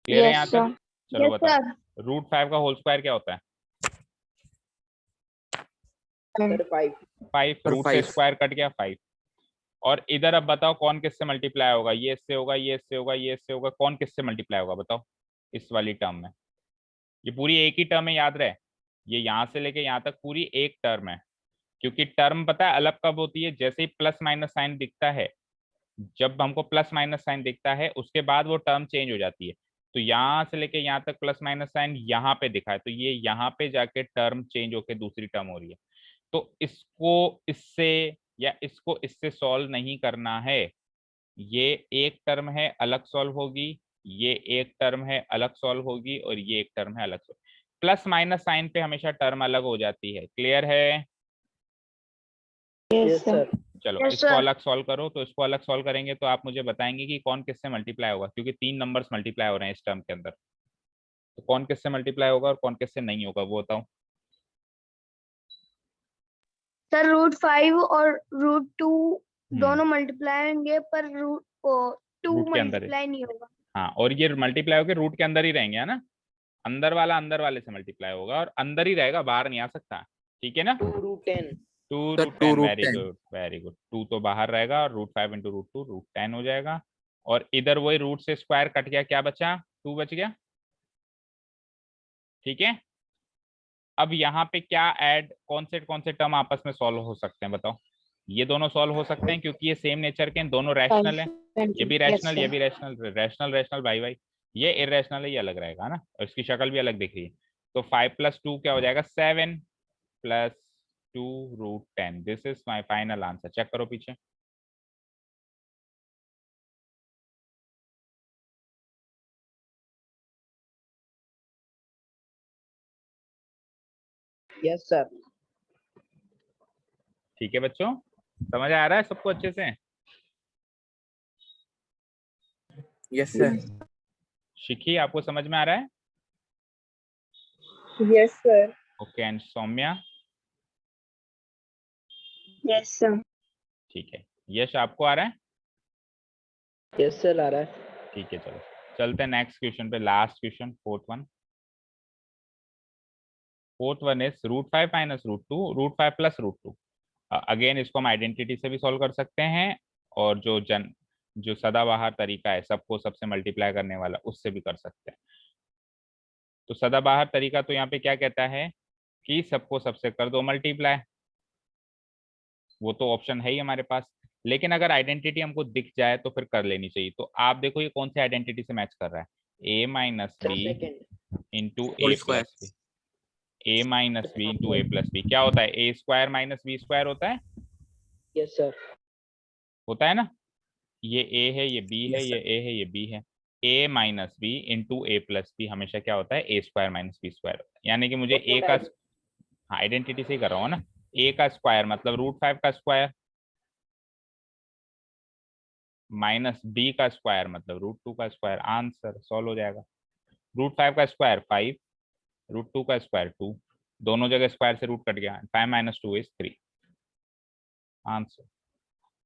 clear है यहाँ तक? चलो यस बताओ, सर। √5 का होल स्क्वायर क्या होता है? सर 5। 5, और रूट से 5 स्क्वायर कट गया 5। और इधर अब बताओ कौन किससे मल्टीप्लाई होगा, ये इससे होगा, ये इससे होगा, ये इससे होगा, कौन किससे मल्टीप्लाई होगा बताओ इस वाली टर्म में? ये पूरी एक ही टर्म है, याद रहे, ये यहाँ से लेके यहाँ तक पूरी एक टर्म है, क्योंकि टर्म पता है अलग कब होती है, जैसे ही प्लस माइनस साइन दिखता है, जब हमको प्लस माइनस साइन दिखता है उसके बाद वो टर्म चेंज हो जाती है। तो यहाँ से लेके यहाँ तक प्लस माइनस साइन यहाँ पे दिखा है, तो ये यहाँ पे जाके टर्म चेंज होके दूसरी टर्म हो रही है। तो इसको इससे या इसको इससे सॉल्व नहीं करना है, ये एक टर्म है अलग सॉल्व होगी, ये एक टर्म है अलग सॉल्व होगी, और ये एक टर्म है अलग सॉल्व। प्लस माइनस साइन पे हमेशा टर्म अलग हो जाती है। क्लियर है? Yes sir. चलो Yes, इसको sir. अलग सॉल्व करो, तो इसको अलग सॉल्व करेंगे तो आप मुझे बताएंगे कि कौन किससे मल्टीप्लाई होगा, क्योंकि 3 नंबर्स मल्टीप्लाई हो रहे हैं इस टर्म के अंदर, तो कौन किससे मल्टीप्लाई होगा और कौन किससे नहीं होगा वो बताओ। सर √5 और √2 हम्म, दोनों मल्टीप्लाई होंगे, पर √2 रूट के अंदर है। मल्टीप्लाई नहीं होगा। हाँ, और ये मल्टीप्लाई होकर रूट के अंदर ही रहेंगे, है ना? अंदर वाला अंदर वाले से मल्टीप्लाई होगा और अंदर ही रहेगा, बाहर नहीं आ सकता। ठीक है ना? 2√10। 2 sir root 2 ten root very 10 good very good. 2 तो बाहर रहेगा और √5 इंटू √2 √10 हो जाएगा, और इधर वही रूट से स्क्वायर कट गया, क्या बचा? 2 बच गया। ठीक है, अब यहाँ पे क्या ऐड, कौन से टर्म आपस में सॉल्व हो सकते हैं बताओ? ये दोनों सॉल्व हो सकते हैं क्योंकि ये सेम नेचर के हैं, दोनों रैशनल हैं। ये भी रैशनल, ये भी rational, rational rational by by. ये इरेशनल है, ये अलग रहेगा ना, और इसकी शक्ल भी अलग दिख रही है। तो 5 + 2 क्या हो जाएगा? 7 + 2 √10। This is my final answer. Check करो पीछे। Yes sir. ठीक है बच्चों, समझ आ रहा है सबको अच्छे से? Yes sir. शिखी आपको समझ में आ रहा है? Yes, sir. Okay, and Saumya? Yes, sir. ठीक है, यश आपको आ रहा है? यस सर आ रहा है। ठीक है, चलो चलते हैं नेक्स्ट क्वेश्चन पे, last question, fourth one. Fourth one is √5 - √2, √5 + √2। Again इसको हम आइडेंटिटी से भी सॉल्व कर सकते हैं, और जो सदाबहार तरीका है सबको सबसे मल्टीप्लाई करने वाला, उससे भी कर सकते हैं। तो सदाबहार तरीका तो यहाँ पे क्या कहता है कि सबको सबसे कर दो मल्टीप्लाई, वो तो ऑप्शन है ही हमारे पास। लेकिन अगर आइडेंटिटी हमको दिख जाए तो फिर कर लेनी चाहिए। तो आप देखो ये कौन सी आइडेंटिटी से मैच कर रहा है? a - sir b second. Into whole a square. + b, a - b into a + b क्या होता है? a स्क्वायर - b स्क्वायर होता है, यस सर। होता है ना? ये a है, ये b है, यस ये सर। a है, ये b है। a - b into a + b हमेशा क्या होता है? a स्क्वायर - b स्क्वायर होता है। यानी कि मुझे a का, हाँ आइडेंटिटी से ही कर रहा हूँ ना, a का स्क्वायर मतलब √5 का स्क्वायर, -b का स्क्वायर मतलब √2 का स्क्वायर। आंसर सॉल्व हो जाएगा। √5 का स्क्वायर 5, √2 का स्क्वायर 2, दोनों जगह स्क्वायर से रूट कट गया, 5 - 2 इज 3। आंसर।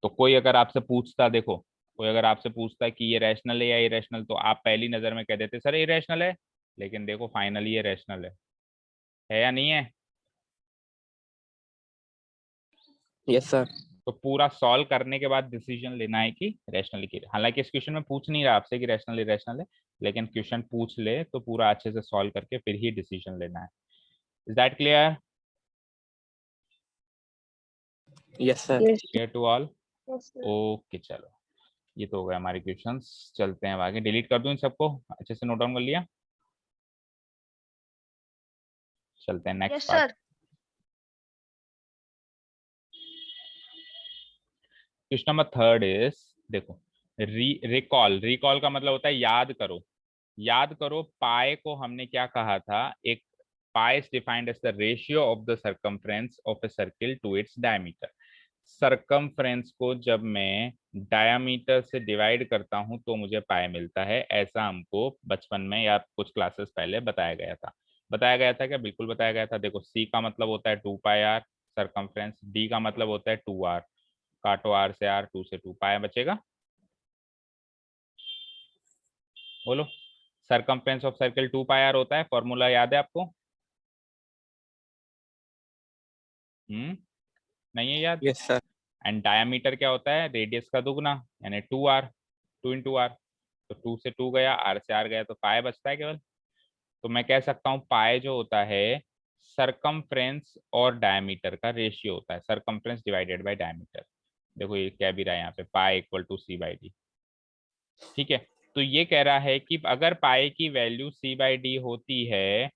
तो कोई अगर आपसे पूछता, देखो कोई अगर आपसे पूछता है कि ये रैशनल है या इरेशनल, तो आप पहली नजर में कह देते सर इरेशनल है, लेकिन देखो फाइनली ये रैशनल है या नहीं है? Yes sir. तो पूरा सॉल्व करने के बाद डिसीजन लेना है कि रैशनल की, हालांकि इस क्वेश्चन में पूछ नहीं रहा आपसे कि रैशनल इरेशनल है, लेकिन क्वेश्चन पूछ ले तो पूरा अच्छे से सॉल्व करके फिर ही डिसीजन लेना है। Is that clear? Yes sir. Yes, clear to ऑल? Yes, sir. ओके चलो, ये तो हो गए हमारे क्वेश्चंस। चलते हैं अब आगे, डिलीट कर दूं इन सबको, अच्छे से नोट डाउन कर लिया? चलते हैं next Yes, part. sir. Question number third is, देखो, रिकॉल का मतलब होता है याद करो। याद करो पाए को हमने क्या कहा था, एक pi is defined as the ratio of the circumference of a circle to its diameter. Circumference को जब मैं डायमीटर से डिवाइड करता हूं तो मुझे पाए मिलता है, ऐसा हमको बचपन में या कुछ क्लासेस पहले बताया गया था। बताया गया था क्या? बिल्कुल बताया गया था। देखो सी का मतलब होता है 2 पाई आर सर्कमफ्रेंस, डी का मतलब होता है 2 आर, काटो आर से आर, 2 से 2 पाया बचेगा। बोलो, circumference of circle 2 pi R होता है, फॉर्मूला याद है आपको? नहीं है याद? Yes, sir. एंड डायमीटर क्या होता है? रेडियस का दुगना, यानी 2 आर, 2 इंटू आर। तो 2 से 2 गया, आर से आर गया, तो पाए बचता है केवल। तो मैं कह सकता हूँ पाए जो होता है सरकमफ्रेंस और डायमीटर का रेशियो होता है, सरकमफ्रेंस डिवाइडेड बाय डायमीटर। देखो ये क्या भी रहा है यहाँ पे, pi equal to C by D. ठीक है, तो ये कह रहा है कि अगर पाए की वैल्यू सी बाई डी होती है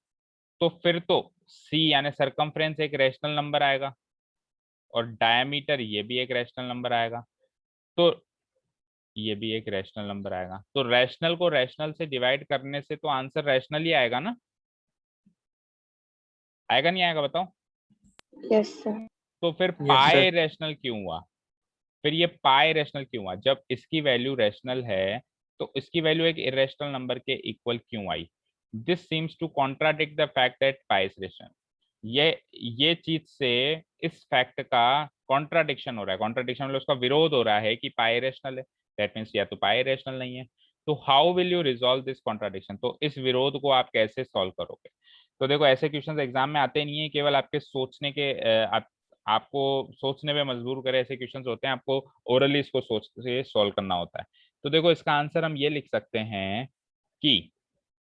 तो फिर तो सी यानी सरकमफ्रेंस एक रैशनल नंबर आएगा और डायमीटर ये भी एक रैशनल नंबर आएगा, तो ये भी एक रैशनल नंबर आएगा। तो रैशनल को रैशनल से डिवाइड करने से तो आंसर रैशनल ही आएगा ना? आएगा नहीं आएगा बताओ? Yes, sir. तो फिर Yes, पाए sir. रैशनल क्यों हुआ? फिर ये पाए रैशनल क्यों हुआ? जब इसकी वैल्यू रैशनल है तो इसकी वैल्यू एक इरेशनल नंबर के इक्वल क्यों आई? This seems to contradict the fact that pi is rational. ये चीज से इस फैक्ट का कॉन्ट्राडिक्शन हो रहा है। कॉन्ट्राडिक्शन मतलब उसका विरोध हो रहा है कि पाई रैशनल है, दैट मीन्स या तो पाई रैशनल नहीं है। तो how will you resolve this contradiction? तो इस विरोध को आप कैसे सॉल्व करोगे? तो देखो ऐसे क्वेश्चंस एग्जाम में आते नहीं है, केवल आपके सोचने के आपको सोचने पे मजबूर करे ऐसे क्वेश्चंस होते हैं, आपको ओरली इसको सोच से सॉल्व करना होता है। तो देखो इसका आंसर हम ये लिख सकते हैं कि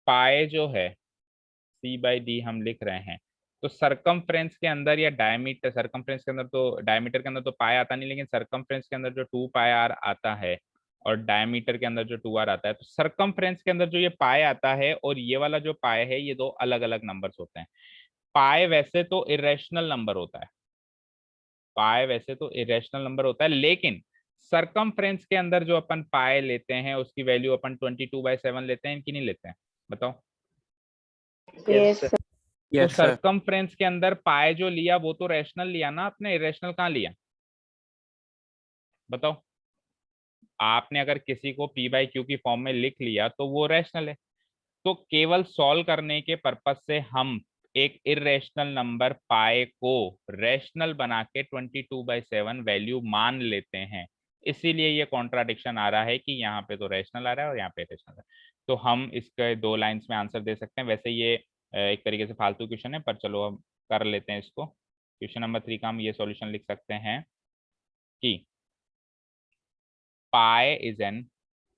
पाए जो है सी बाई डी हम लिख रहे हैं, तो सरकमफ्रेंस के अंदर या डायमीटर, सरकमफ्रेंस के अंदर तो डायमीटर के अंदर तो पाए आता नहीं, लेकिन सरकमफ्रेंस के अंदर जो 2 पाई आर आता है और डायमीटर के अंदर जो 2 आर आता है, तो सरकमफ्रेंस के अंदर जो ये पाए आता है और ये वाला जो पाए है, ये दो अलग अलग नंबर्स होते हैं। पाए वैसे तो इरेशनल नंबर होता है, पाए वैसे तो इरेशनल नंबर होता है, लेकिन सरकमफ्रेंस के अंदर जो अपन पाए लेते हैं उसकी वैल्यू अपन 22/7 लेते हैं कि नहीं लेते हैं? बताओ। Yes, sir. तो Yes, sir. सरकमफ्रेंस के अंदर पाए जो लिया वो तो रैशनल लिया ना आपने, इरेशनल कहाँ लिया? बताओ। आपने अगर किसी को पी बाई क्यू की फॉर्म में लिख लिया तो वो रैशनल है। तो केवल सॉल्व करने के पर्पज से हम एक इरेशनल नंबर पाए को रैशनल बना के 22/7 वैल्यू मान लेते हैं। इसीलिए ये कॉन्ट्राडिक्शन आ रहा है कि यहाँ पे तो रैशनल आ रहा है और यहाँ पे रैशनल है। तो हम इसके 2 लाइंस में आंसर दे सकते हैं। वैसे ये एक तरीके से फालतू क्वेश्चन है, पर चलो हम कर लेते हैं इसको। क्वेश्चन नंबर 3 का हम ये सॉल्यूशन लिख सकते हैं कि pi is an,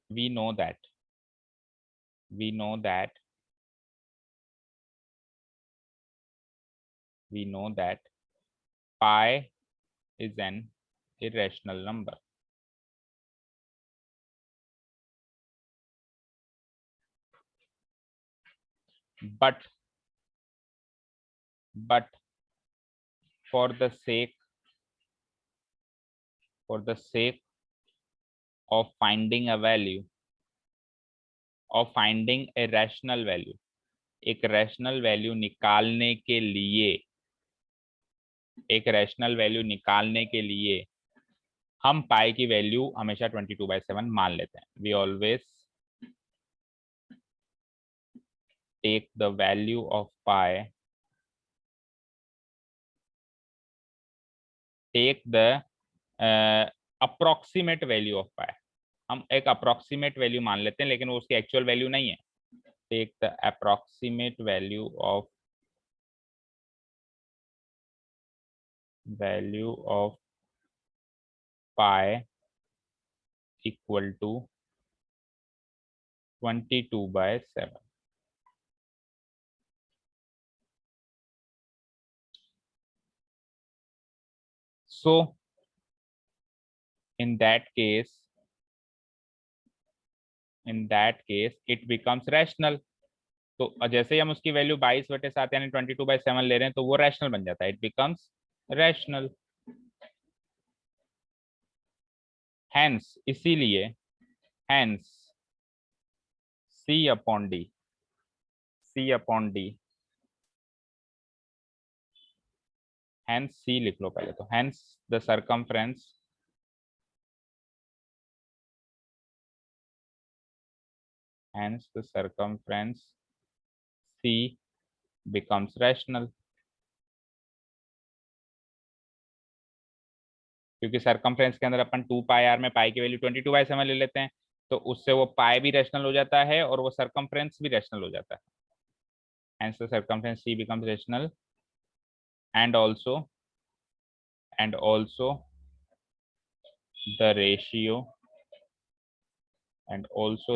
we know that we know that we know that pi is an irrational number. But for the sake of finding a value, of finding a rational value, एक रैशनल वैल्यू निकालने के लिए, एक रैशनल वैल्यू निकालने के लिए हम पाई की वैल्यू हमेशा 22/7 मान लेते हैं। We always take the value of pi, take the approximate value of pi. हम एक अप्रोक्सीमेट वैल्यू मान लेते हैं, लेकिन वो उसकी एक्चुअल वैल्यू नहीं है। Take the approximate value of pi equal to 22/7। So in that case it becomes rational। तो जैसे ही हम उसकी वैल्यू 22/7 यानी 22/7 ले रहे हैं तो वो रैशनल बन जाता है, इट बिकम्स रैशनल। हैंस इसीलिए, hence C upon D, C upon D, hence C लिख लो पहले, तो hence the circumference hence the circumference C becomes rational, क्योंकि सर्कमफ्रेंस के अंदर अपन 2 पाई आर में पाई की वैल्यू 22/7 ले लेते हैं, तो उससे वो पाई भी रैशनल हो जाता है और वो सर्कमफ्रेंस भी रैशनल हो जाता है। hence the circumference C becomes rational and also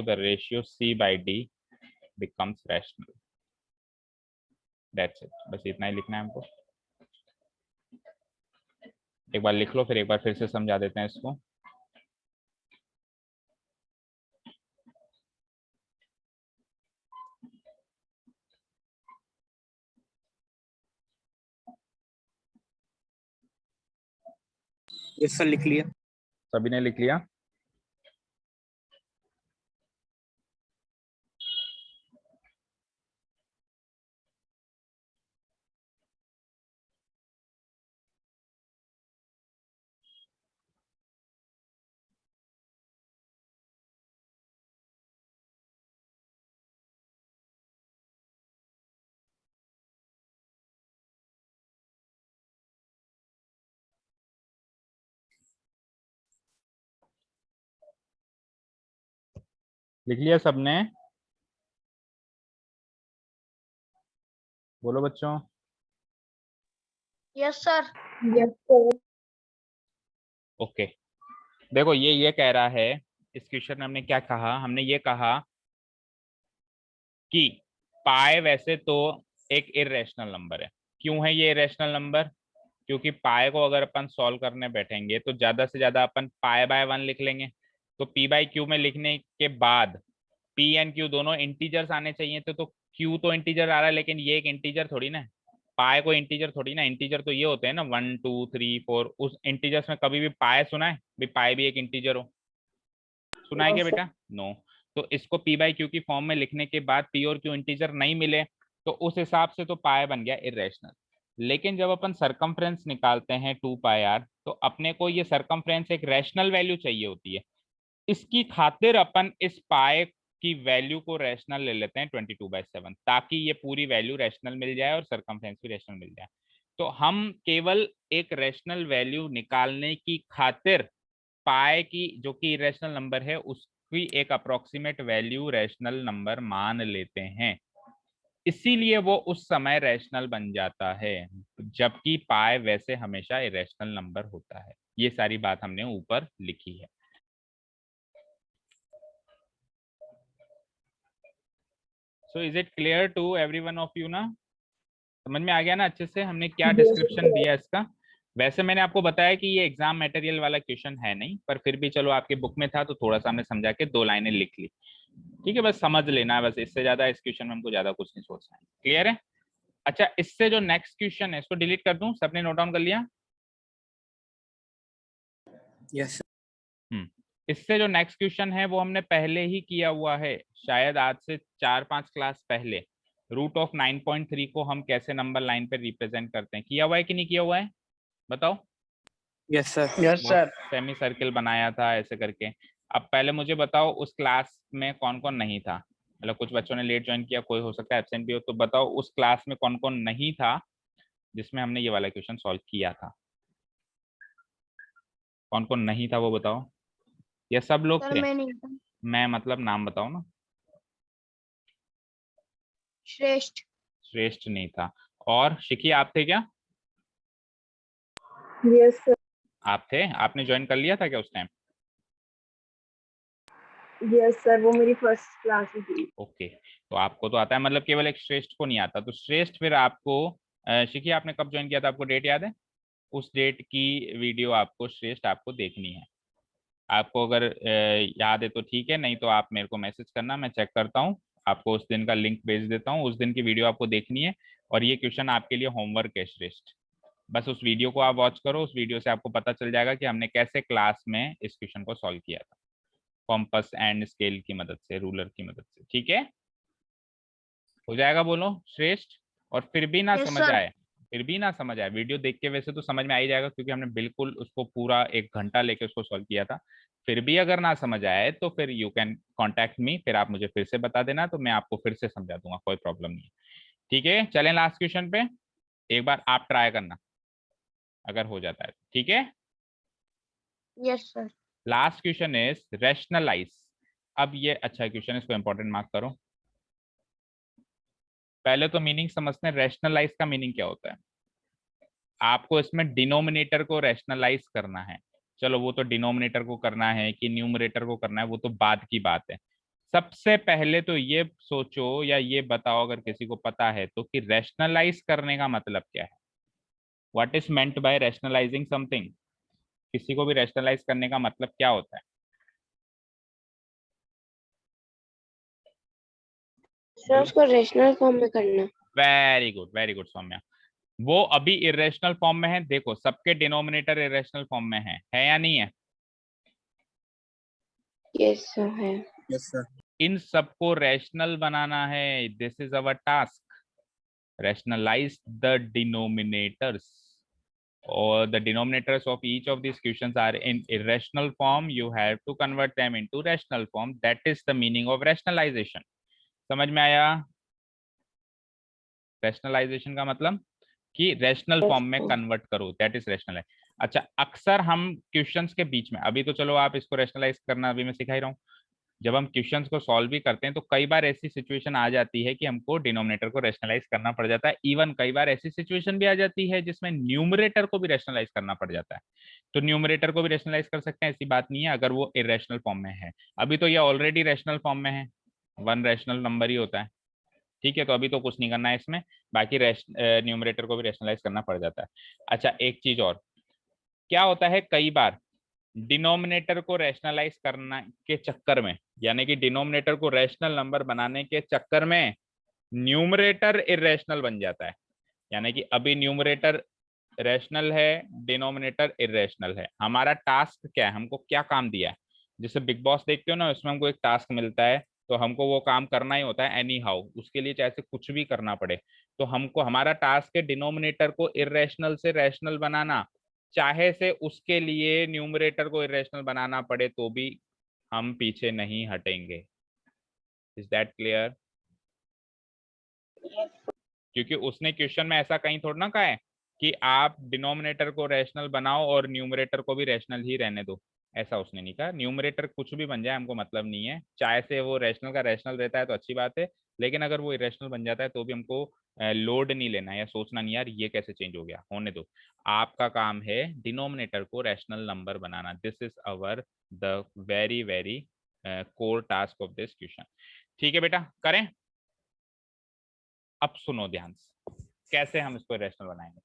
the ratio C by D becomes rational. That's it, बस इतना ही लिखना है हमको। एक बार लिख लो, फिर एक बार फिर से समझा देते हैं इसको। यस सर, लिख लिया। सभी ने लिख लिया? लिख लिया सबने? बोलो बच्चों। Yes sir. Yes, sir. Okay, देखो ये कह रहा है, इस क्वेश्चन में हमने क्या कहा, हमने ये कहा कि पाए वैसे तो एक इरेशनल नंबर है। क्यों है ये इरेशनल नंबर? क्योंकि पाए को अगर अपन सॉल्व करने बैठेंगे तो ज्यादा से ज्यादा अपन पाए बाय 1 लिख लेंगे, तो पी बाई क्यू में लिखने के बाद पी एंड क्यू दोनों इंटीजर्स आने चाहिए थे, तो क्यू तो इंटीजर आ रहा है, लेकिन ये एक इंटीजर थोड़ी ना है, पाए को इंटीजर थोड़ी ना, इंटीजर तो ये होते हैं ना 1 2 3 4। उस इंटीजर्स में कभी भी पाए सुना है भी पाए भी एक इंटीजर हो? सुना है No, क्या sir. बेटा? नो। तो इसको पी बाई क्यू की फॉर्म में लिखने के बाद पी और क्यू इंटीजर नहीं मिले, तो उस हिसाब से तो पाए बन गया इरेशनल। लेकिन जब अपन सरकमफ्रेंस निकालते हैं 2 पाई आर, तो अपने को ये सरकमफ्रेंस एक रैशनल वैल्यू चाहिए होती है। इसकी खातिर अपन इस पाए की वैल्यू को रैशनल ले लेते हैं 22/7, ताकि ये पूरी वैल्यू रैशनल मिल जाए और सरकमफ्रेंस भी रैशनल मिल जाए। तो हम केवल एक रैशनल वैल्यू निकालने की खातिर पाए की, जो कि इरेशनल नंबर है, उसकी एक अप्रोक्सीमेट वैल्यू रैशनल नंबर मान लेते हैं, इसीलिए वो उस समय रैशनल बन जाता है, जबकि पाए वैसे हमेशा इरेशनल नंबर होता है। ये सारी बात हमने ऊपर लिखी है। So is it clear to everyone of you ना? समझ में आ गया ना अच्छे से हमने क्या Yes, डिस्क्रिप्शन sir. दिया इसका? वैसे मैंने आपको बताया कि ये एग्जाम मटेरियल वाला क्वेश्चन है नहीं, पर फिर भी चलो आपके बुक में था तो थोड़ा सा हमने समझा के 2 लाइनें लिख ली। ठीक है, बस समझ लेना है, बस इससे ज्यादा इस क्वेश्चन में हमको ज्यादा कुछ नहीं सोचना है। क्लियर है? अच्छा, इससे जो नेक्स्ट क्वेश्चन है इसको डिलीट कर दूं? सबने नोट डाउन कर लिया? Yes sir. इससे जो नेक्स्ट क्वेश्चन है वो हमने पहले ही किया हुआ है, शायद आज से 4-5 क्लास पहले। रूट ऑफ 9.3 को हम कैसे नंबर लाइन पे रिप्रेजेंट करते हैं, किया हुआ है कि नहीं किया हुआ है? बताओ। Yes sir. Yes sir. Semi circle बनाया था ऐसे करके। अब पहले मुझे बताओ उस क्लास में कौन कौन नहीं था, मतलब कुछ बच्चों ने लेट ज्वाइन किया, कोई हो सकता है एब्सेंट भी हो, तो बताओ उस क्लास में कौन कौन नहीं था जिसमें हमने ये वाला क्वेश्चन सॉल्व किया था? कौन कौन नहीं था वो बताओ। ये सब लोग सर थे? मैं नहीं था। मैं मतलब नाम बताओ ना। श्रेष्ठ। श्रेष्ठ नहीं था। और शिखी आप थे क्या? Yes, sir. आप थे? आपने ज्वाइन कर लिया था क्या उस टाइम? Yes, sir. वो मेरी फर्स्ट क्लास थी। ओके, तो आपको तो आता है, मतलब केवल एक श्रेष्ठ को नहीं आता। तो श्रेष्ठ फिर आपको शिखी आपने कब ज्वाइन किया था, आपको डेट याद है? उस डेट की वीडियो आपको श्रेष्ठ आपको देखनी है। आपको अगर याद है तो ठीक है, नहीं तो आप मेरे को मैसेज करना, मैं चेक करता हूँ, आपको उस दिन का लिंक भेज देता हूँ। उस दिन की वीडियो आपको देखनी है, और ये क्वेश्चन आपके लिए होमवर्क है श्रेष्ठ। बस उस वीडियो को आप वॉच करो, उस वीडियो से आपको पता चल जाएगा कि हमने कैसे क्लास में इस क्वेश्चन को सॉल्व किया था, कॉम्पस एंड स्केल की मदद से, रूलर की मदद से। ठीक है, हो जाएगा, बोलो श्रेष्ठ। और फिर भी ना Yes, समझ sir. आए, फिर भी ना समझ आए, वीडियो देख के वैसे तो समझ में आ ही जाएगा क्योंकि हमने बिल्कुल उसको पूरा 1 घंटा लेके उसको सॉल्व किया था। फिर भी अगर ना समझ आए तो फिर यू कैन कॉन्टैक्ट मी, फिर आप मुझे फिर से बता देना, तो मैं आपको फिर से समझा दूंगा, कोई प्रॉब्लम नहीं है। ठीक है, चलें लास्ट क्वेश्चन पे, एक बार आप ट्राई करना अगर हो जाता है। ठीक है, Yes, sir. Last question is rationalize. अब ये अच्छा क्वेश्चन है, इसको इंपॉर्टेंट मार्क करो। पहले तो मीनिंग समझते हैं, रैशनलाइज का मीनिंग क्या होता है। आपको इसमें डिनोमिनेटर को रैशनलाइज करना है। चलो वो तो डिनोमिनेटर को करना है कि न्यूमरेटर को करना है वो तो बाद की बात है। सबसे पहले तो ये सोचो या ये बताओ अगर किसी को पता है तो, कि रैशनलाइज करने का मतलब क्या है। What is meant by rationalising something. किसी को भी रैशनलाइज करने का मतलब क्या होता है। सर उसको रेशनल फॉर्म में करना। Very good Saumya. वो अभी इरेशनल फॉर्म में है, देखो सबके डिनोमिनेटर इरेशनल फॉर्म में है या नहीं है। यस सर है। Yes, sir. इन सबको रैशनल बनाना है, this is our task. Rationalize the denominators, or the denominators of each of these questions are in irrational form. You have to convert them into rational form. That is the meaning of rationalization. समझ में आया। रैशनलाइजेशन का मतलब कि रैशनल फॉर्म में कन्वर्ट करो, दैट इज रैशनलाइज। अच्छा, अक्सर हम क्वेश्चंस के बीच में, अभी तो चलो आप इसको रैशनलाइज करना अभी मैं सिखा ही रहा हूँ, जब हम क्वेश्चंस को सॉल्व भी करते हैं तो कई बार ऐसी सिचुएशन आ जाती है कि हमको डिनोमिनेटर को रैशनलाइज करना पड़ जाता है। इवन कई बार ऐसी सिचुएशन भी आ जाती है जिसमें न्यूमरेटर को भी रैशनलाइज करना पड़ जाता है। तो न्यूमरेटर को भी रैशनलाइज कर सकते हैं, ऐसी बात नहीं है, अगर वो इरेशनल फॉर्म में है। अभी तो ये ऑलरेडी रैशनल फॉर्म में है, वन रैशनल नंबर ही होता है। ठीक है, तो अभी तो कुछ नहीं करना है इसमें, बाकी न्यूमरेटर को भी रैशनलाइज करना पड़ जाता है। अच्छा, एक चीज और, क्या होता है कई बार डिनोमिनेटर को रैशनलाइज करना के चक्कर में, यानी कि डिनोमिनेटर को रैशनल नंबर बनाने के चक्कर में न्यूमरेटर इरेशनल बन जाता है। यानी कि अभी न्यूमरेटर रैशनल है, डिनोमिनेटर इरेशनल है। हमारा टास्क क्या है, हमको क्या काम दिया है। जैसे बिग बॉस देखते हो ना, उसमें हमको एक टास्क मिलता है तो हमको वो काम करना ही होता है एनी हाउ, उसके लिए चाहे से कुछ भी करना पड़े। तो हमको हमारा टास्क है डिनोमिनेटर को इरेशनल से रैशनल बनाना, चाहे से उसके लिए न्यूमरेटर को इरेशनल बनाना पड़े तो भी हम पीछे नहीं हटेंगे। Is that clear. क्योंकि उसने क्वेश्चन में ऐसा कहीं थोड़ा ना कहा है कि आप डिनोमिनेटर को रैशनल बनाओ और न्यूमरेटर को भी रैशनल ही रहने दो, ऐसा उसने नहीं कहा। न्यूमरेटर कुछ भी बन जाए हमको मतलब नहीं है, चाहे से वो रैशनल का रैशनल रहता है तो अच्छी बात है, लेकिन अगर वो इरेशनल बन जाता है तो भी हमको लोड नहीं लेना या सोचना नहीं यार ये कैसे चेंज हो गया, होने दो। आपका काम है डिनोमिनेटर को rational number banana, this is our the very very core task of this question. ठीक है बेटा, करें। अब सुनो ध्यान से, कैसे हम इसको रैशनल बनाएंगे।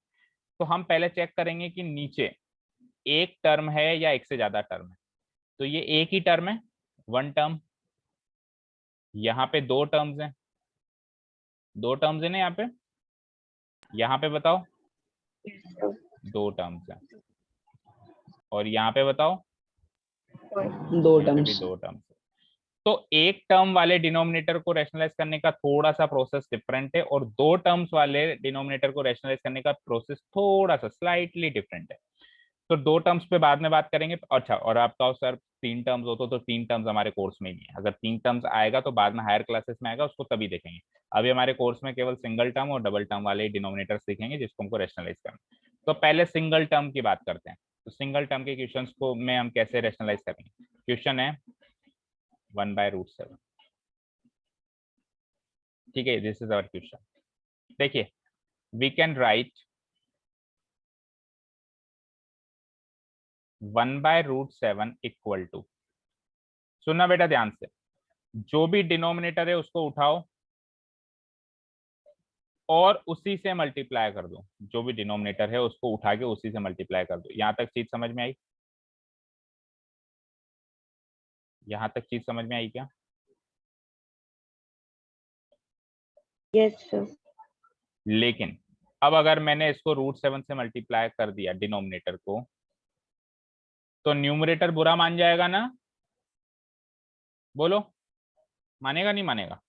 तो हम पहले चेक करेंगे कि नीचे एक टर्म है या एक से ज्यादा टर्म है। तो ये एक ही टर्म है, वन टर्म। यहाँ पे दो टर्म्स हैं, दो टर्म्स है ना यहाँ पे बताओ दो टर्म्स हैं, और यहाँ पे बताओ दो यहाँ पे भी टर्म्स। दो टर्म्स है। तो एक टर्म वाले डिनोमिनेटर को रैशनलाइज करने का थोड़ा सा प्रोसेस डिफरेंट है, और दो टर्म्स वाले डिनोमिनेटर को रैशनलाइज करने का प्रोसेस थोड़ा सा स्लाइटली डिफरेंट है। तो दो टर्म्स पे बाद में बात करेंगे। अच्छा, और आप कहो सर तीन टर्म्स हो तो तीन टर्म्स हमारे कोर्स में नहीं है। अगर तीन टर्म्स आएगा तो बाद में हायर क्लासेस में आएगा, उसको तभी देखेंगे। अभी हमारे कोर्स में केवल सिंगल टर्म और डबल टर्म वाले डिनोमिनेटर्स दिखेंगे जिसको हमको रैशनलाइज करना। तो पहले सिंगल टर्म की बात करते हैं। तो सिंगल टर्म के क्वेश्चंस को में हम कैसे रैशनलाइज करेंगे। क्वेश्चन है 1/√7। ठीक है, दिस इज आवर क्वेश्चन। देखिए, we can write 1/√7 equal to, सुनना बेटा ध्यान से, जो भी डिनोमिनेटर है उसको उठाओ और उसी से मल्टीप्लाई कर दो। जो भी डिनोमिनेटर है उसको उठा के उसी से मल्टीप्लाई कर दो। यहां तक चीज समझ में आई। यहां तक चीज समझ में आई क्या। Yes sir. लेकिन अब अगर मैंने इसको √7 से मल्टीप्लाई कर दिया डिनोमिनेटर को, तो न्यूमरेटर बुरा मान जाएगा ना? बोलो, मानेगा नहीं मानेगा?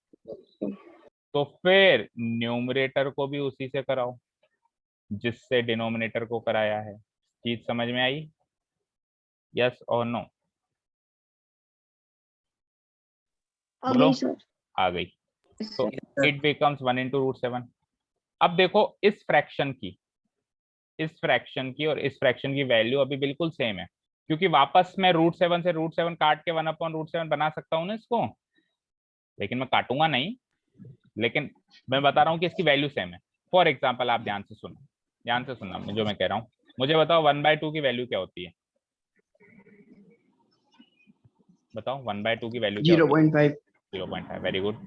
तो फिर न्यूमरेटर को भी उसी से कराओ जिससे डिनोमिनेटर को कराया है। चीज समझ में आई? Yes or no? बोलो। अगली सर। आ गई। तो Yes, sir. It becomes 1 into √7। अब देखो इस फ्रैक्शन की और इस फ्रैक्शन की वैल्यू अभी बिल्कुल सेम है, क्योंकि वापस मैं √7 से √7 काट के 1/√7 बना सकता हूँ ना इसको, लेकिन मैं काटूंगा नहीं। लेकिन मैं बता रहा हूँ कि इसकी वैल्यू सेम है। फॉर एग्जाम्पल आप ध्यान से सुनो, ध्यान से सुनना जो मैं कह रहा हूँ। मुझे बताओ 1/2 की वैल्यू क्या होती है? बताओ 1/2 की वैल्यू क्या होती है? 0.5. 0.5। Very good.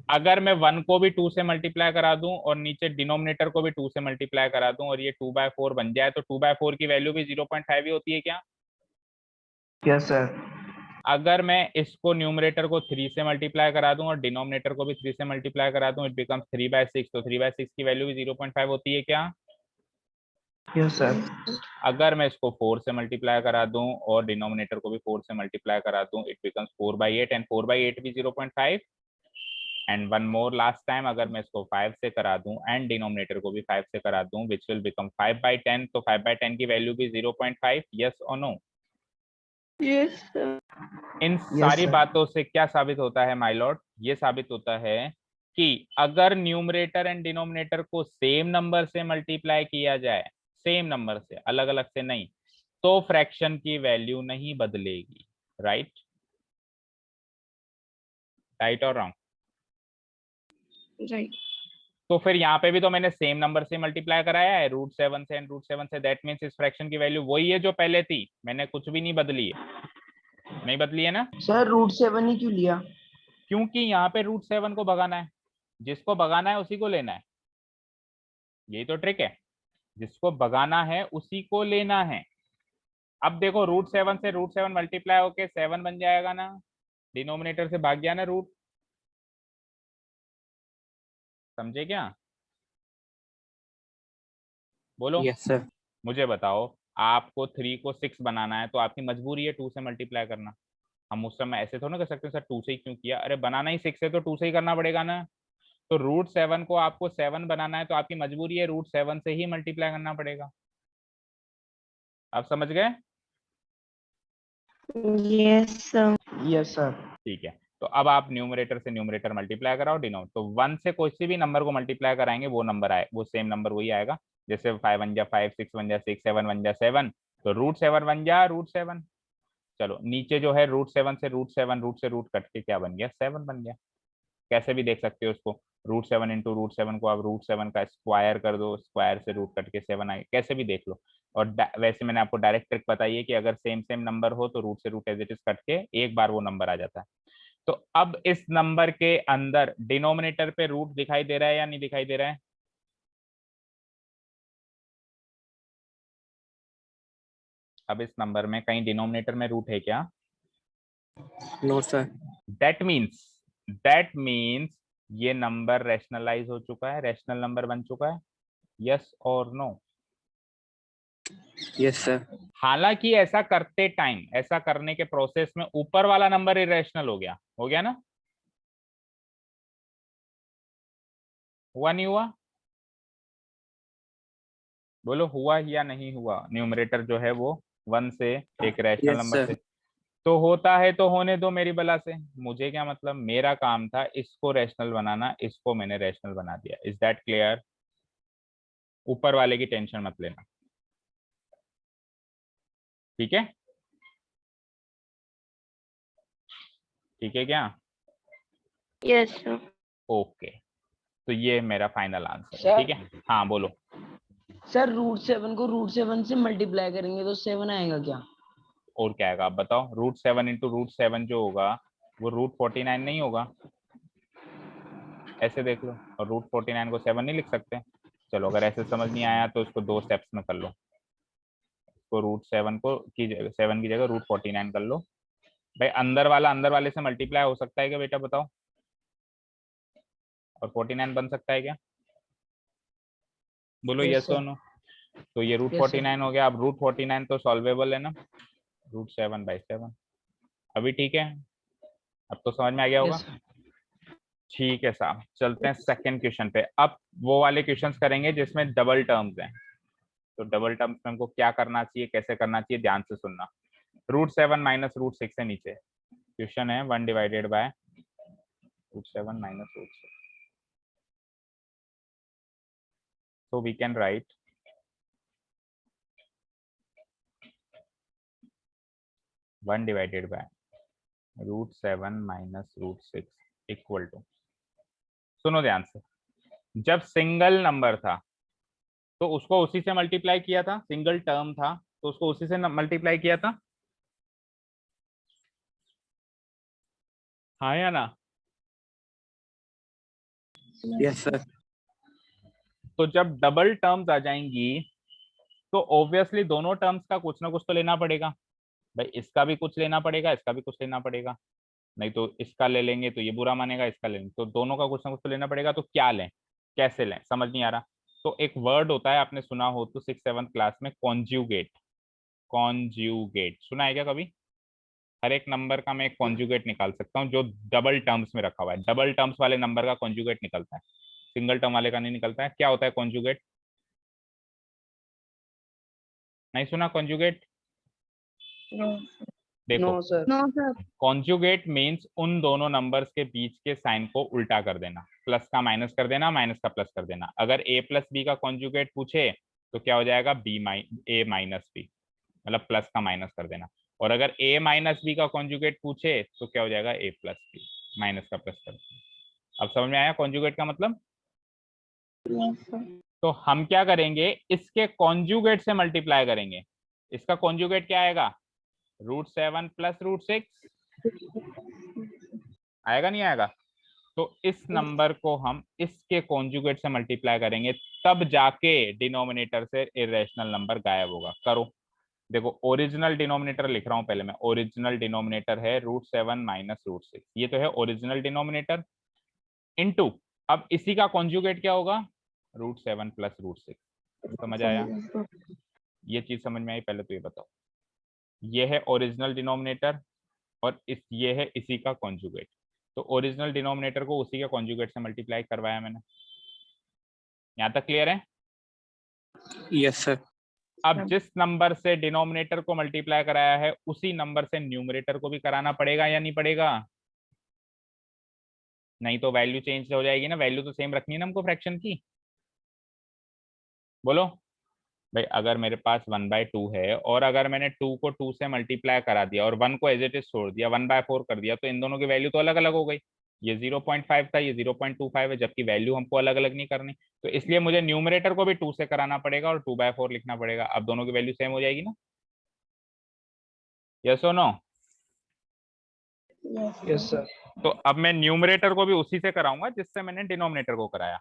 अगर मैं 1 को भी 2 से मल्टीप्लाई करा दूं और नीचे डिनोमिनेटर को भी 2 से मल्टीप्लाई करा दूं और ये 2/4 बन जाए, तो 2/4 की वैल्यू भी 0.5 ही होती है क्या? Yes, sir. अगर मैं इसको न्यूमरेटर को 3 से मल्टीप्लाई करा दूं और डिनोमिनेटर को भी 3 से मल्टीप्लाई करा दूं, इट बिकम्स 3/6, तो 3/6 की वैल्यू भी 0.5 होती है क्या? Yes, sir. अगर मैं इसको 4 से मल्टीप्लाई करा दूं और डिनोमिनेटर को भी 4 से मल्टीप्लाई करा दूं, इट बिकम्स 4/8, एंड 4/8 भी 0.5। And one more last time, अगर मैं इसको 5 से करा दूं एंड डिनोमिनेटर को भी 5 से करा दूं, विच विल बिकम 5/10, तो 5/10 की वैल्यू भी 0.5। Yes or no? Yes sir. इन Yes, सारी sir. बातों से क्या साबित होता है माय लॉर्ड? ये साबित होता है कि अगर न्यूमरेटर एंड डिनोमिनेटर को सेम नंबर से मल्टीप्लाई किया जाए, सेम नंबर से, अलग अलग से नहीं, तो फ्रैक्शन की वैल्यू नहीं बदलेगी। राइट? राइट और रॉन्ग? राइट। तो फिर यहाँ पे भी तो मैंने सेम नंबर से मल्टीप्लाई कराया है, √7 से एंड √7 से। दैट मीन्स इस फ्रैक्शन की वैल्यू वही है जो पहले थी, मैंने कुछ भी नहीं बदली है। नहीं बदली है ना? सर √7 ही क्यों लिया? क्योंकि यहाँ पे √7 को भगाना है, जिसको भगाना है उसी को लेना है। यही तो ट्रिक है, जिसको भगाना है उसी को लेना है। अब देखो √7 से √7 मल्टीप्लाई होके 7 बन जाएगा ना, डिनोमिनेटर से भाग गया ना रूट। समझे क्या? बोलो। Yes, sir. मुझे बताओ, आपको 3 को 6 बनाना है तो आपकी मजबूरी है 2 से मल्टीप्लाई करना। हम उस समय ऐसे थोड़ा कर सकते हैं सर 2 से ही क्यों किया, अरे बनाना ही 6 है तो 2 से ही करना पड़ेगा ना। तो √7 को आपको 7 बनाना है तो आपकी मजबूरी है √7 से ही मल्टीप्लाई करना पड़ेगा। आप समझ गए? Yes sir. Yes sir. ठीक है, तो अब आप न्यूमरेटर से न्यूमरेटर मल्टीप्लाई कराओ, डिनोमिनेटर तो 1 से कोई सी भी नंबर को मल्टीप्लाई कराएंगे वो नंबर आए, वो सेम नंबर वही आएगा। जैसे 5 1 जा 5, 6 1 जा 6, 7 1 जा 7, तो √7 बन जा √7। चलो नीचे जो है √7 से √7, रूट से रूट कट के क्या बन गया? 7 बन गया। कैसे भी देख सकते हो उसको, √7 इंटू √7 को आप √7 का स्क्वायर कर दो, स्क्वायर से रूट कट के 7 आए, कैसे भी देख लो। और वैसे मैंने आपको डायरेक्ट ट्रिक बताई है कि अगर सेम सेम नंबर हो तो रूट से root as it is cut के एक बार वो नंबर आ जाता है। तो अब इस नंबर के अंदर डिनोमिनेटर पे रूट दिखाई दे रहा है या नहीं दिखाई दे रहा है? अब इस नंबर में कहीं डिनोमिनेटर में रूट है क्या? No, sir. दैट मीन्स ये नंबर रैशनलाइज हो चुका है, रैशनल नंबर बन चुका है। Yes or no? Yes, sir. हालांकि ऐसा करते टाइम, ऐसा करने के प्रोसेस में ऊपर वाला नंबर इरेशनल हो गया ना? हुआ नहीं हुआ? बोलो हुआ या नहीं हुआ? न्यूमरेटर जो है वो 1 से एक रैशनल Yes, नंबर sir. से, तो होता है तो होने दो मेरी बला से, मुझे क्या मतलब, मेरा काम था इसको रैशनल बनाना, इसको मैंने रैशनल बना दिया। Is that clear? ऊपर वाले की टेंशन मत लेना, ठीक है? ठीक है क्या? Yes sir. ओके, तो ये मेरा फाइनल आंसर है, सर ठीक है? हाँ बोलो। सर √7 को √7 से मल्टीप्लाई करेंगे तो 7 आएगा क्या? और क्या आएगा आप बताओ? √7 इंटू √7 जो होगा वो √49 नहीं होगा? ऐसे देख लो, और √49 को 7 नहीं लिख सकते? चलो अगर ऐसे समझ नहीं आया तो इसको 2 स्टेप्स में कर लो। इसको √7 को की 7 की जगह √49 कर लो। भाई अंदर वाला अंदर वाले से मल्टीप्लाई हो सकता है क्या बेटा, बताओ? और 49 बन सकता है क्या? बोलो Yes, यस sir. और नो। तो ये रूट Yes, sir. 49 हो गया। अब रूट 49 तो सॉल्वेबल है ना, √7/7। अभी ठीक है, अब तो समझ में आ गया होगा। Yes, sir. ठीक है साहब, चलते हैं सेकंड क्वेश्चन पे। अब वो वाले क्वेश्चंस करेंगे जिसमें डबल टर्म्स हैं। तो डबल टर्म्स में हमको क्या करना चाहिए, कैसे करना चाहिए, ध्यान से सुनना। √7 माइनस √6 से नीचे क्वेश्चन है 1 divided by √7 minus √6। so we can write one divided by √7 minus √6 equal to, सुनो ध्यान से, जब सिंगल नंबर था तो उसको उसी से मल्टीप्लाई किया था, सिंगल टर्म था तो उसको उसी से मल्टीप्लाई किया था, हाँ या ना। Yes, sir. तो जब डबल टर्म्स आ जाएंगी तो ऑब्वियसली दोनों टर्म्स का कुछ ना कुछ तो लेना पड़ेगा। भाई इसका भी कुछ लेना पड़ेगा, इसका भी कुछ लेना पड़ेगा, नहीं तो इसका ले लेंगे तो ये बुरा मानेगा, इसका लेंगे तो दोनों का कुछ ना कुछ तो लेना पड़ेगा। तो क्या लें, कैसे लें, समझ नहीं आ रहा। तो एक वर्ड होता है, आपने सुना हो तो 6th-7th क्लास में, कॉन्ज्यूगेट। कॉन्ज्यूगेट सुना है क्या कभी? हर एक नंबर का मैं एक कॉन्जुगेट निकाल सकता हूँ जो डबल टर्म्स में रखा हुआ है। डबल टर्म्स वाले नंबर का कॉन्जुगेट निकलता है, सिंगल टर्म वाले का नहीं निकलता है। क्या होता है कॉन्जुगेट? नहीं सुना कॉन्जुगेट? देखो, No, sir. No sir. Conjugate means उन दोनों नंबर्स के बीच के साइन को उल्टा कर देना, प्लस का माइनस कर देना, माइनस का प्लस कर देना। अगर a प्लस बी का कॉन्जुगेट पूछे तो क्या हो जाएगा, a माइनस बी, मतलब प्लस का माइनस कर देना। और अगर a माइनस बी का कॉन्जुगेट पूछे तो क्या हो जाएगा, a प्लस बी, माइनस का प्लस कर देना। अब समझ में आया कॉन्जुगेट का मतलब? तो हम क्या करेंगे, इसके कॉन्जुगेट से मल्टीप्लाई करेंगे। इसका कॉन्जुगेट क्या आएगा, √7 प्लस √6 आएगा, नहीं आएगा? तो इस नंबर को हम इसके कॉन्जुगेट से मल्टीप्लाई करेंगे, तब जाके डिनोमिनेटर से इरेशनल नंबर गायब होगा। करो, देखो ओरिजिनल डिनोमिनेटर लिख रहा हूं पहले मैं। ओरिजिनल डिनोमिनेटर है √7 माइनस √6, ये तो है ओरिजिनल डिनोमिनेटर, इनटू अब इसी का कॉन्जुगेट क्या होगा, √7 प्लस √6। समझ आया? ये चीज समझ में आई? पहले तो ये बताओ, ये है ओरिजिनल डिनोमिनेटर और ये है इसी का कॉन्जुगेट। तो ओरिजिनल डिनोमिनेटर को उसी के कॉन्जुगेट से मल्टीप्लाई करवाया मैंने। यहाँ तक क्लियर है? Yes, sir. अब जिस नंबर से डिनोमिनेटर को मल्टीप्लाई कराया है उसी नंबर से न्यूमरेटर को भी कराना पड़ेगा या नहीं पड़ेगा? नहीं तो वैल्यू चेंज हो जाएगी ना, वैल्यू तो सेम रखनी है ना हमको फ्रैक्शन की। बोलो भाई, अगर मेरे पास 1/2 है और अगर मैंने 2 को 2 से मल्टीप्लाई करा दिया और 1 को एज इट इज छोड़ दिया, 1/4 कर दिया, तो इन दोनों की वैल्यू तो अलग अलग हो गई। ये 0.5 था, ये 0.25 है, जबकि वैल्यू हमको अलग अलग नहीं करनी। तो इसलिए मुझे न्यूमरेटर को भी 2 से कराना पड़ेगा और 2/4 लिखना पड़ेगा। अब दोनों की वैल्यू सेम हो जाएगी ना, yes or no? Yes, sir. तो अब मैं न्यूमरेटर को भी उसी से कराऊंगा जिससे मैंने डिनोमिनेटर को कराया।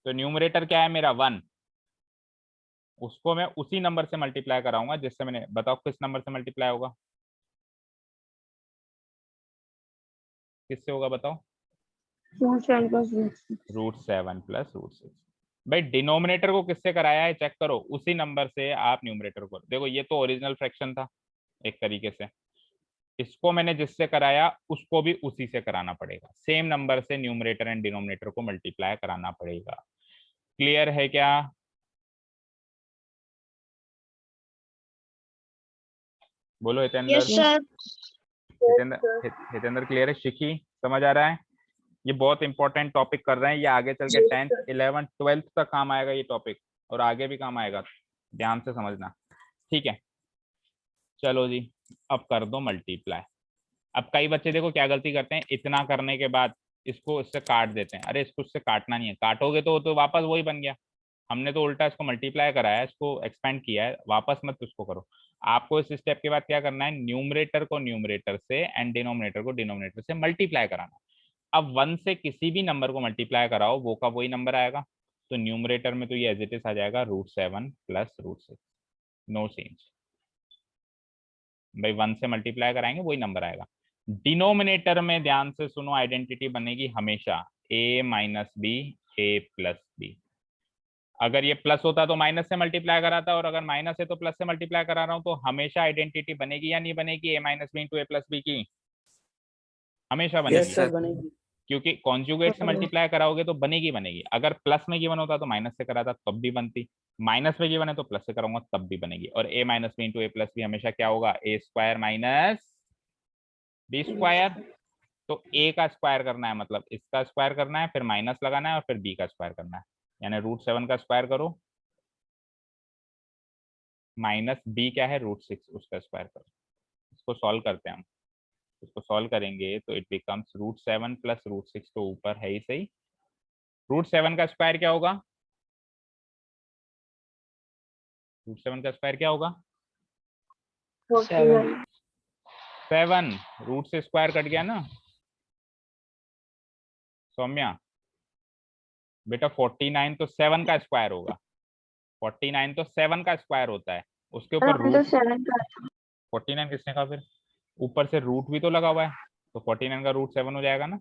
तो न्यूमरेटर क्या है मेरा, 1, उसको मैं उसी नंबर से मल्टीप्लाई कराऊंगा जिससे मैंने, बताओ किस नंबर से मल्टीप्लाई होगा, किससे होगा बताओ, √7 प्लस √6। भाई डिनोमिनेटर को किससे कराया है चेक करो, उसी नंबर से आप न्यूमरेटर को। देखो ये तो ओरिजिनल फ्रैक्शन था एक तरीके से, इसको मैंने जिससे कराया उसको भी उसी से कराना पड़ेगा। सेम नंबर से न्यूमरेटर एंड डिनोमिनेटर को मल्टीप्लाई कराना पड़ेगा। क्लियर है क्या? बोलो Hitendra. Yes sir. Hitendra clear है? शिखी समझ आ रहा है? ये बहुत इंपॉर्टेंट टॉपिक कर रहे हैं, ये आगे चल के 10th 11th 12th तक काम आएगा ये टॉपिक, और आगे भी काम आएगा, ध्यान से समझना। ठीक है, चलो जी, अब कर दो मल्टीप्लाई। अब कई बच्चे देखो क्या गलती करते हैं, इतना करने के बाद इसको इससे काट देते हैं। अरे इसको इससे काटना नहीं है, काटोगे तो वापस वही बन गया। हमने तो उल्टा इसको मल्टीप्लाई कराया है, इसको एक्सपेंड किया है, वापस मत उसको करो। आपको इस स्टेप के बाद क्या करना है, न्यूमरेटर को न्यूमरेटर से एंड डिनोमिनेटर को डिनोमिनेटर से मल्टीप्लाई कराना। अब 1 से किसी भी नंबर को मल्टीप्लाई कराओ, वो का वही नंबर आएगा। तो न्यूमरेटर में तो ये एज इट इज आ जाएगा √7 प्लस √6, नो चेंज। भाई 1 से मल्टीप्लाई कराएंगे वही नंबर आएगा। डिनोमिनेटर में ध्यान से सुनो, आइडेंटिटी बनेगी हमेशा a minus b, a plus b. अगर ये प्लस होता तो माइनस से मल्टीप्लाई कराता, और अगर माइनस है तो प्लस से मल्टीप्लाई करा रहा हूँ, तो हमेशा आइडेंटिटी बनेगी या नहीं बनेगी ए माइनस बी इंटू ए प्लस बी की? हमेशा बनेगी। Yes, sir. बनेगी। क्योंकि कॉन्जुगेट से मल्टीप्लाई कराओगे तो बनेगी बनेगी। अगर प्लस में गिवन होता तो माइनस से कराता तब भी बनती, माइनस में गिवन है तो प्लस से कराऊंगा तब भी बनेगी। और ए माइनस बी इंटू ए प्लस बी हमेशा क्या होगा? ए स्क्वायर माइनस बी स्क्वायर। तो ए का स्क्वायर करना है, मतलब इसका स्क्वायर करना है, फिर माइनस लगाना है और फिर बी का स्क्वायर करना है, यानी √7 का स्क्वायर करो माइनस बी क्या है √6 उसका स्क्वायर करो। इसको सॉल्व करते हैं हम। इसको सॉल्व करेंगे तो इट बिकम्स √7 प्लस √6 तो ऊपर है ही सही। √7 का स्क्वायर क्या होगा? √7 का स्क्वायर क्या होगा? 7 7। रूट से स्क्वायर कट गया ना सौम्या बेटा। 49 तो 7 का स्क्वायर होगा। 49 तो 7 का स्क्वायर होता है, उसके ऊपर तो रूट 7 का 49 किसने कहा? फिर ऊपर से रूट भी तो लगा हुआ है, तो 49 का √7 हो जाएगा ना।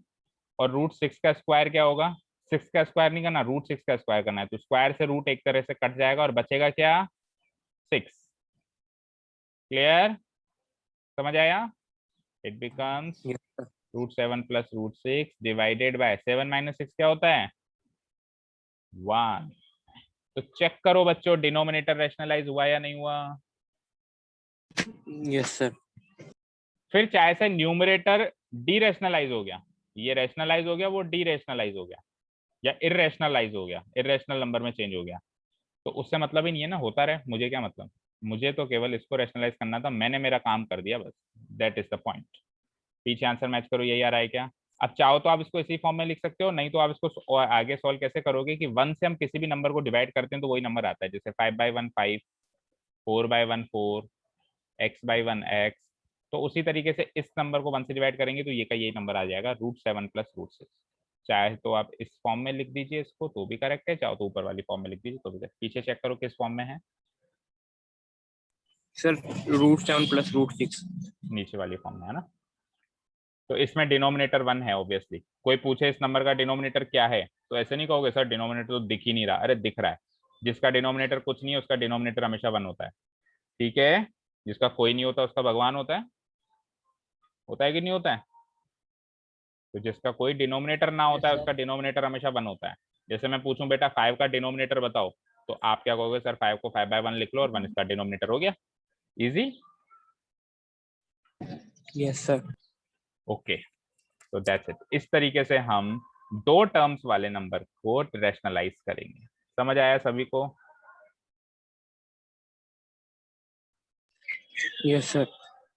और √6 का स्क्वायर क्या होगा? 6 का स्क्वायर नहीं करना, √6 का स्क्वायर करना है। तो स्क्वायर से रूट एक तरह से कट जाएगा और बचेगा क्या? 6। क्लियर? समझ आया? It becomes Yes, sir. √7 plus √6 divided by 7 minus 6 क्या होता है? 1। तो चेक करो बच्चों, डिनोमिनेटर रैशनलाइज हुआ या नहीं हुआ? Yes, sir. फिर चाहे से न्यूमरेटर डी रैशनलाइज हो गया, ये रैशनलाइज हो गया, वो डी रैशनलाइज हो गया, या इरेशनलाइज हो गया, इरेशनल नंबर में चेंज हो गया, तो उससे मतलब ही नहीं है ना, होता रहे, मुझे क्या मतलब? मुझे तो केवल इसको रैशनलाइज करना था, मैंने मेरा काम कर दिया बस, दैट इज द पॉइंट। पीछे आंसर मैच करो, यही आ रहा है क्या? अब चाहो तो आप इसको इसी फॉर्म में लिख सकते हो, नहीं तो आप इसको आगे सॉल्व कैसे करोगे कि 1 से हम किसी भी नंबर को डिवाइड करते हैं तो वही नंबर आता है, जैसे 5/1 5, 4/1 4, x/1 x। तो उसी तरीके से इस नंबर को 1 से डिवाइड करेंगे तो ये का यही नंबर आ जाएगा √7 प्लस √6। चाहे तो आप इस फॉर्म में लिख दीजिए इसको तो भी करेक्ट है, चाहो तो ऊपर वाली फॉर्म में लिख दीजिए तो भी करेक्ट। पीछे चेक करो किस फॉर्म में है, Sir, √7 plus √6. नीचे वाली फॉर्म में है ना। तो इसमें डिनोमिनेटर 1 है ऑब्वियसली। कोई पूछे इस नंबर का डिनोमिनेटर क्या है तो ऐसे नहीं कहोगे सर डिनोमिनेटर तो दिख ही नहीं रहा। अरे दिख रहा है, जिसका डिनोमिनेटर कुछ नहीं है उसका डिनोमिनेटर हमेशा 1 होता है, ठीक है। जिसका कोई नहीं होता उसका भगवान होता है कि नहीं होता है? तो जिसका कोई डिनोमिनेटर ना होता है Yes, उसका डिनोमिनेटर हमेशा 1 होता है। जैसे मैं पूछूं बेटा 5 का डिनोमिनेटर बताओ, तो आप क्या कहोगे? सर 5 को 5/1 लिख लो और 1 इसका डिनोमिनेटर हो गया। इजी। Yes, sir. ओके, तो दैट्स इट। इस तरीके से हम 2 टर्म्स वाले नंबर को रैशनलाइज करेंगे। समझ आया सभी को? Yes, sir.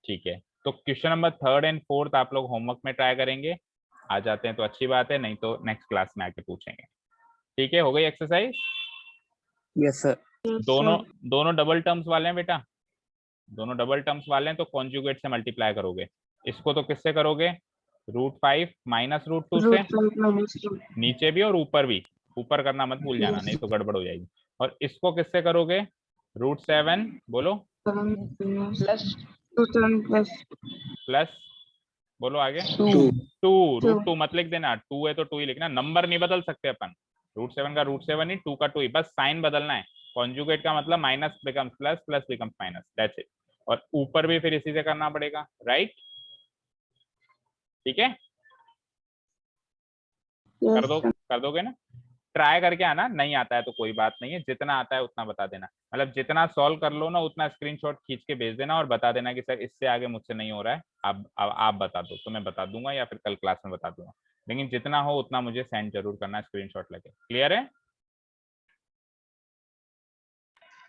ठीक है, तो question number 3rd and 4th आप लोग होमवर्क में ट्राई करेंगे। आ जाते हैं तो अच्छी बात है, नहीं तो नेक्स्ट क्लास में आके पूछेंगे। ठीक है, हो गई एक्सरसाइज? Yes, sir. दोनों डबल टर्म्स वाले हैं बेटा, दोनों डबल टर्म्स वाले हैं, तो कॉन्जुगेट से मल्टीप्लाई करोगे। इसको तो किससे करोगे? √5 माइनस √2 से, नीचे भी और ऊपर भी, ऊपर करना मत भूल जाना नहीं तो गड़बड़ हो जाएगी। और इसको किससे करोगे? √7 बोलो प्लस प्लस, बोलो आगे 2 2। √2 मत लिख देना, 2 है तो 2 ही लिखना, नंबर नहीं बदल सकते अपन। √7 का √7 ही, 2 का 2 ही, बस साइन बदलना है। कॉन्जुगेट का मतलब minus becomes plus, plus becomes minus, that's it. और ऊपर भी फिर इसी से करना पड़ेगा, राइट? ठीक है, कर दोगे ना? ट्राई करके आना, नहीं आता है तो कोई बात नहीं है, जितना आता है उतना बता देना, मतलब जितना सॉल्व कर लो ना उतना स्क्रीनशॉट खींच के भेज देना और बता देना कि सर इससे आगे मुझसे नहीं हो रहा है, आप बता दो तो मैं बता दूंगा या फिर कल क्लास में बता दूंगा, लेकिन जितना हो उतना मुझे सेंड जरूर करना स्क्रीनशॉट लेके। क्लियर है?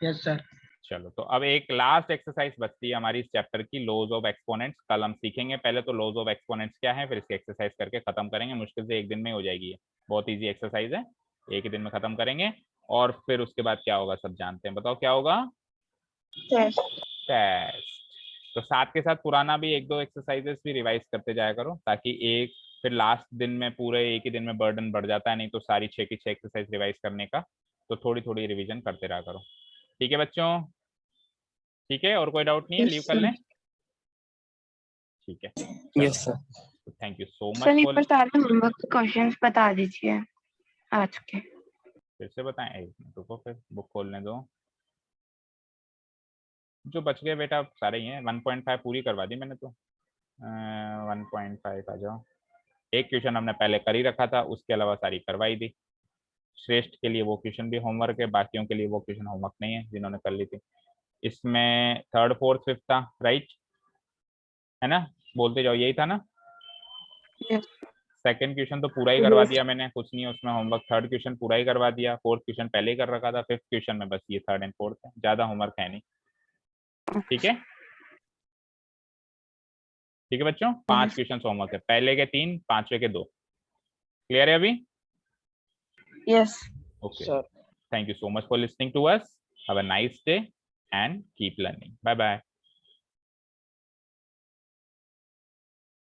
Yes sir. चलो, तो अब एक लास्ट एक्सरसाइज बचती है हमारी इस चैप्टर की, लॉज ऑफ एक्सपोनेंट्स। कल हम सीखेंगे पहले तो लॉज ऑफ एक्सपोनेंट्स क्या है, फिर इसकी एक्सरसाइज करके खत्म करेंगे। मुश्किल से 1 दिन में हो जाएगी, ये बहुत इजी एक्सरसाइज है, 1 ही दिन में खत्म करेंगे। और फिर उसके बाद क्या होगा सब जानते हैं, बताओ क्या होगा? टेस्ट। तो साथ के साथ पुराना भी 1-2 एक्सरसाइजेस भी रिवाइज करते जाया करो, ताकि एक फिर लास्ट दिन में पूरे एक ही दिन में बर्डन बढ़ जाता है, नहीं तो सारी 6 की 6 एक्सरसाइज रिवाइज करने का, तो थोड़ी थोड़ी रिवीजन करते रहा करो। ठीक है बच्चों? ठीक है, और कोई डाउट नहीं है? लीव कर लें? ठीक है, Yes, sir. Thank you so sir much एक फॉर। बार सारे होमवर्क क्वेश्चंस बता दीजिए आज के। फिर से बताएं, एक मिनट रुको, फिर बुक खोलने दो। जो बच गए बेटा सारे ही हैं, 1.5 पूरी करवा दी मैंने तो। 1.5 आ जाओ। एक क्वेश्चन हमने पहले कर ही रखा था, उसके अलावा सारी करवाई दी। श्रेष्ठ के लिए वो क्वेश्चन भी होमवर्क है, बाकियों के लिए वो क्वेश्चन होमवर्क नहीं है जिन्होंने कर ली थी। इसमें थर्ड फोर्थ फिफ्थ था, राइट है ना? बोलते जाओ, यही था ना? Yes. सेकंड क्वेश्चन तो पूरा ही करवा Yes. दिया मैंने, कुछ नहीं है उसमें होमवर्क। थर्ड क्वेश्चन पूरा ही करवा दिया, फोर्थ क्वेश्चन पहले ही कर रखा था, फिफ्थ क्वेश्चन में बस ये थर्ड एंड फोर्थ है, ज्यादा होमवर्क है नहीं। ठीक है, ठीक है बच्चों, 5 क्वेश्चन होमवर्क है, पहले के 3, पांचवे के 2। क्लियर है अभी? Yes. Okay, Sir. Thank you so much for listening to us. Have a nice day and keep learning. Bye bye.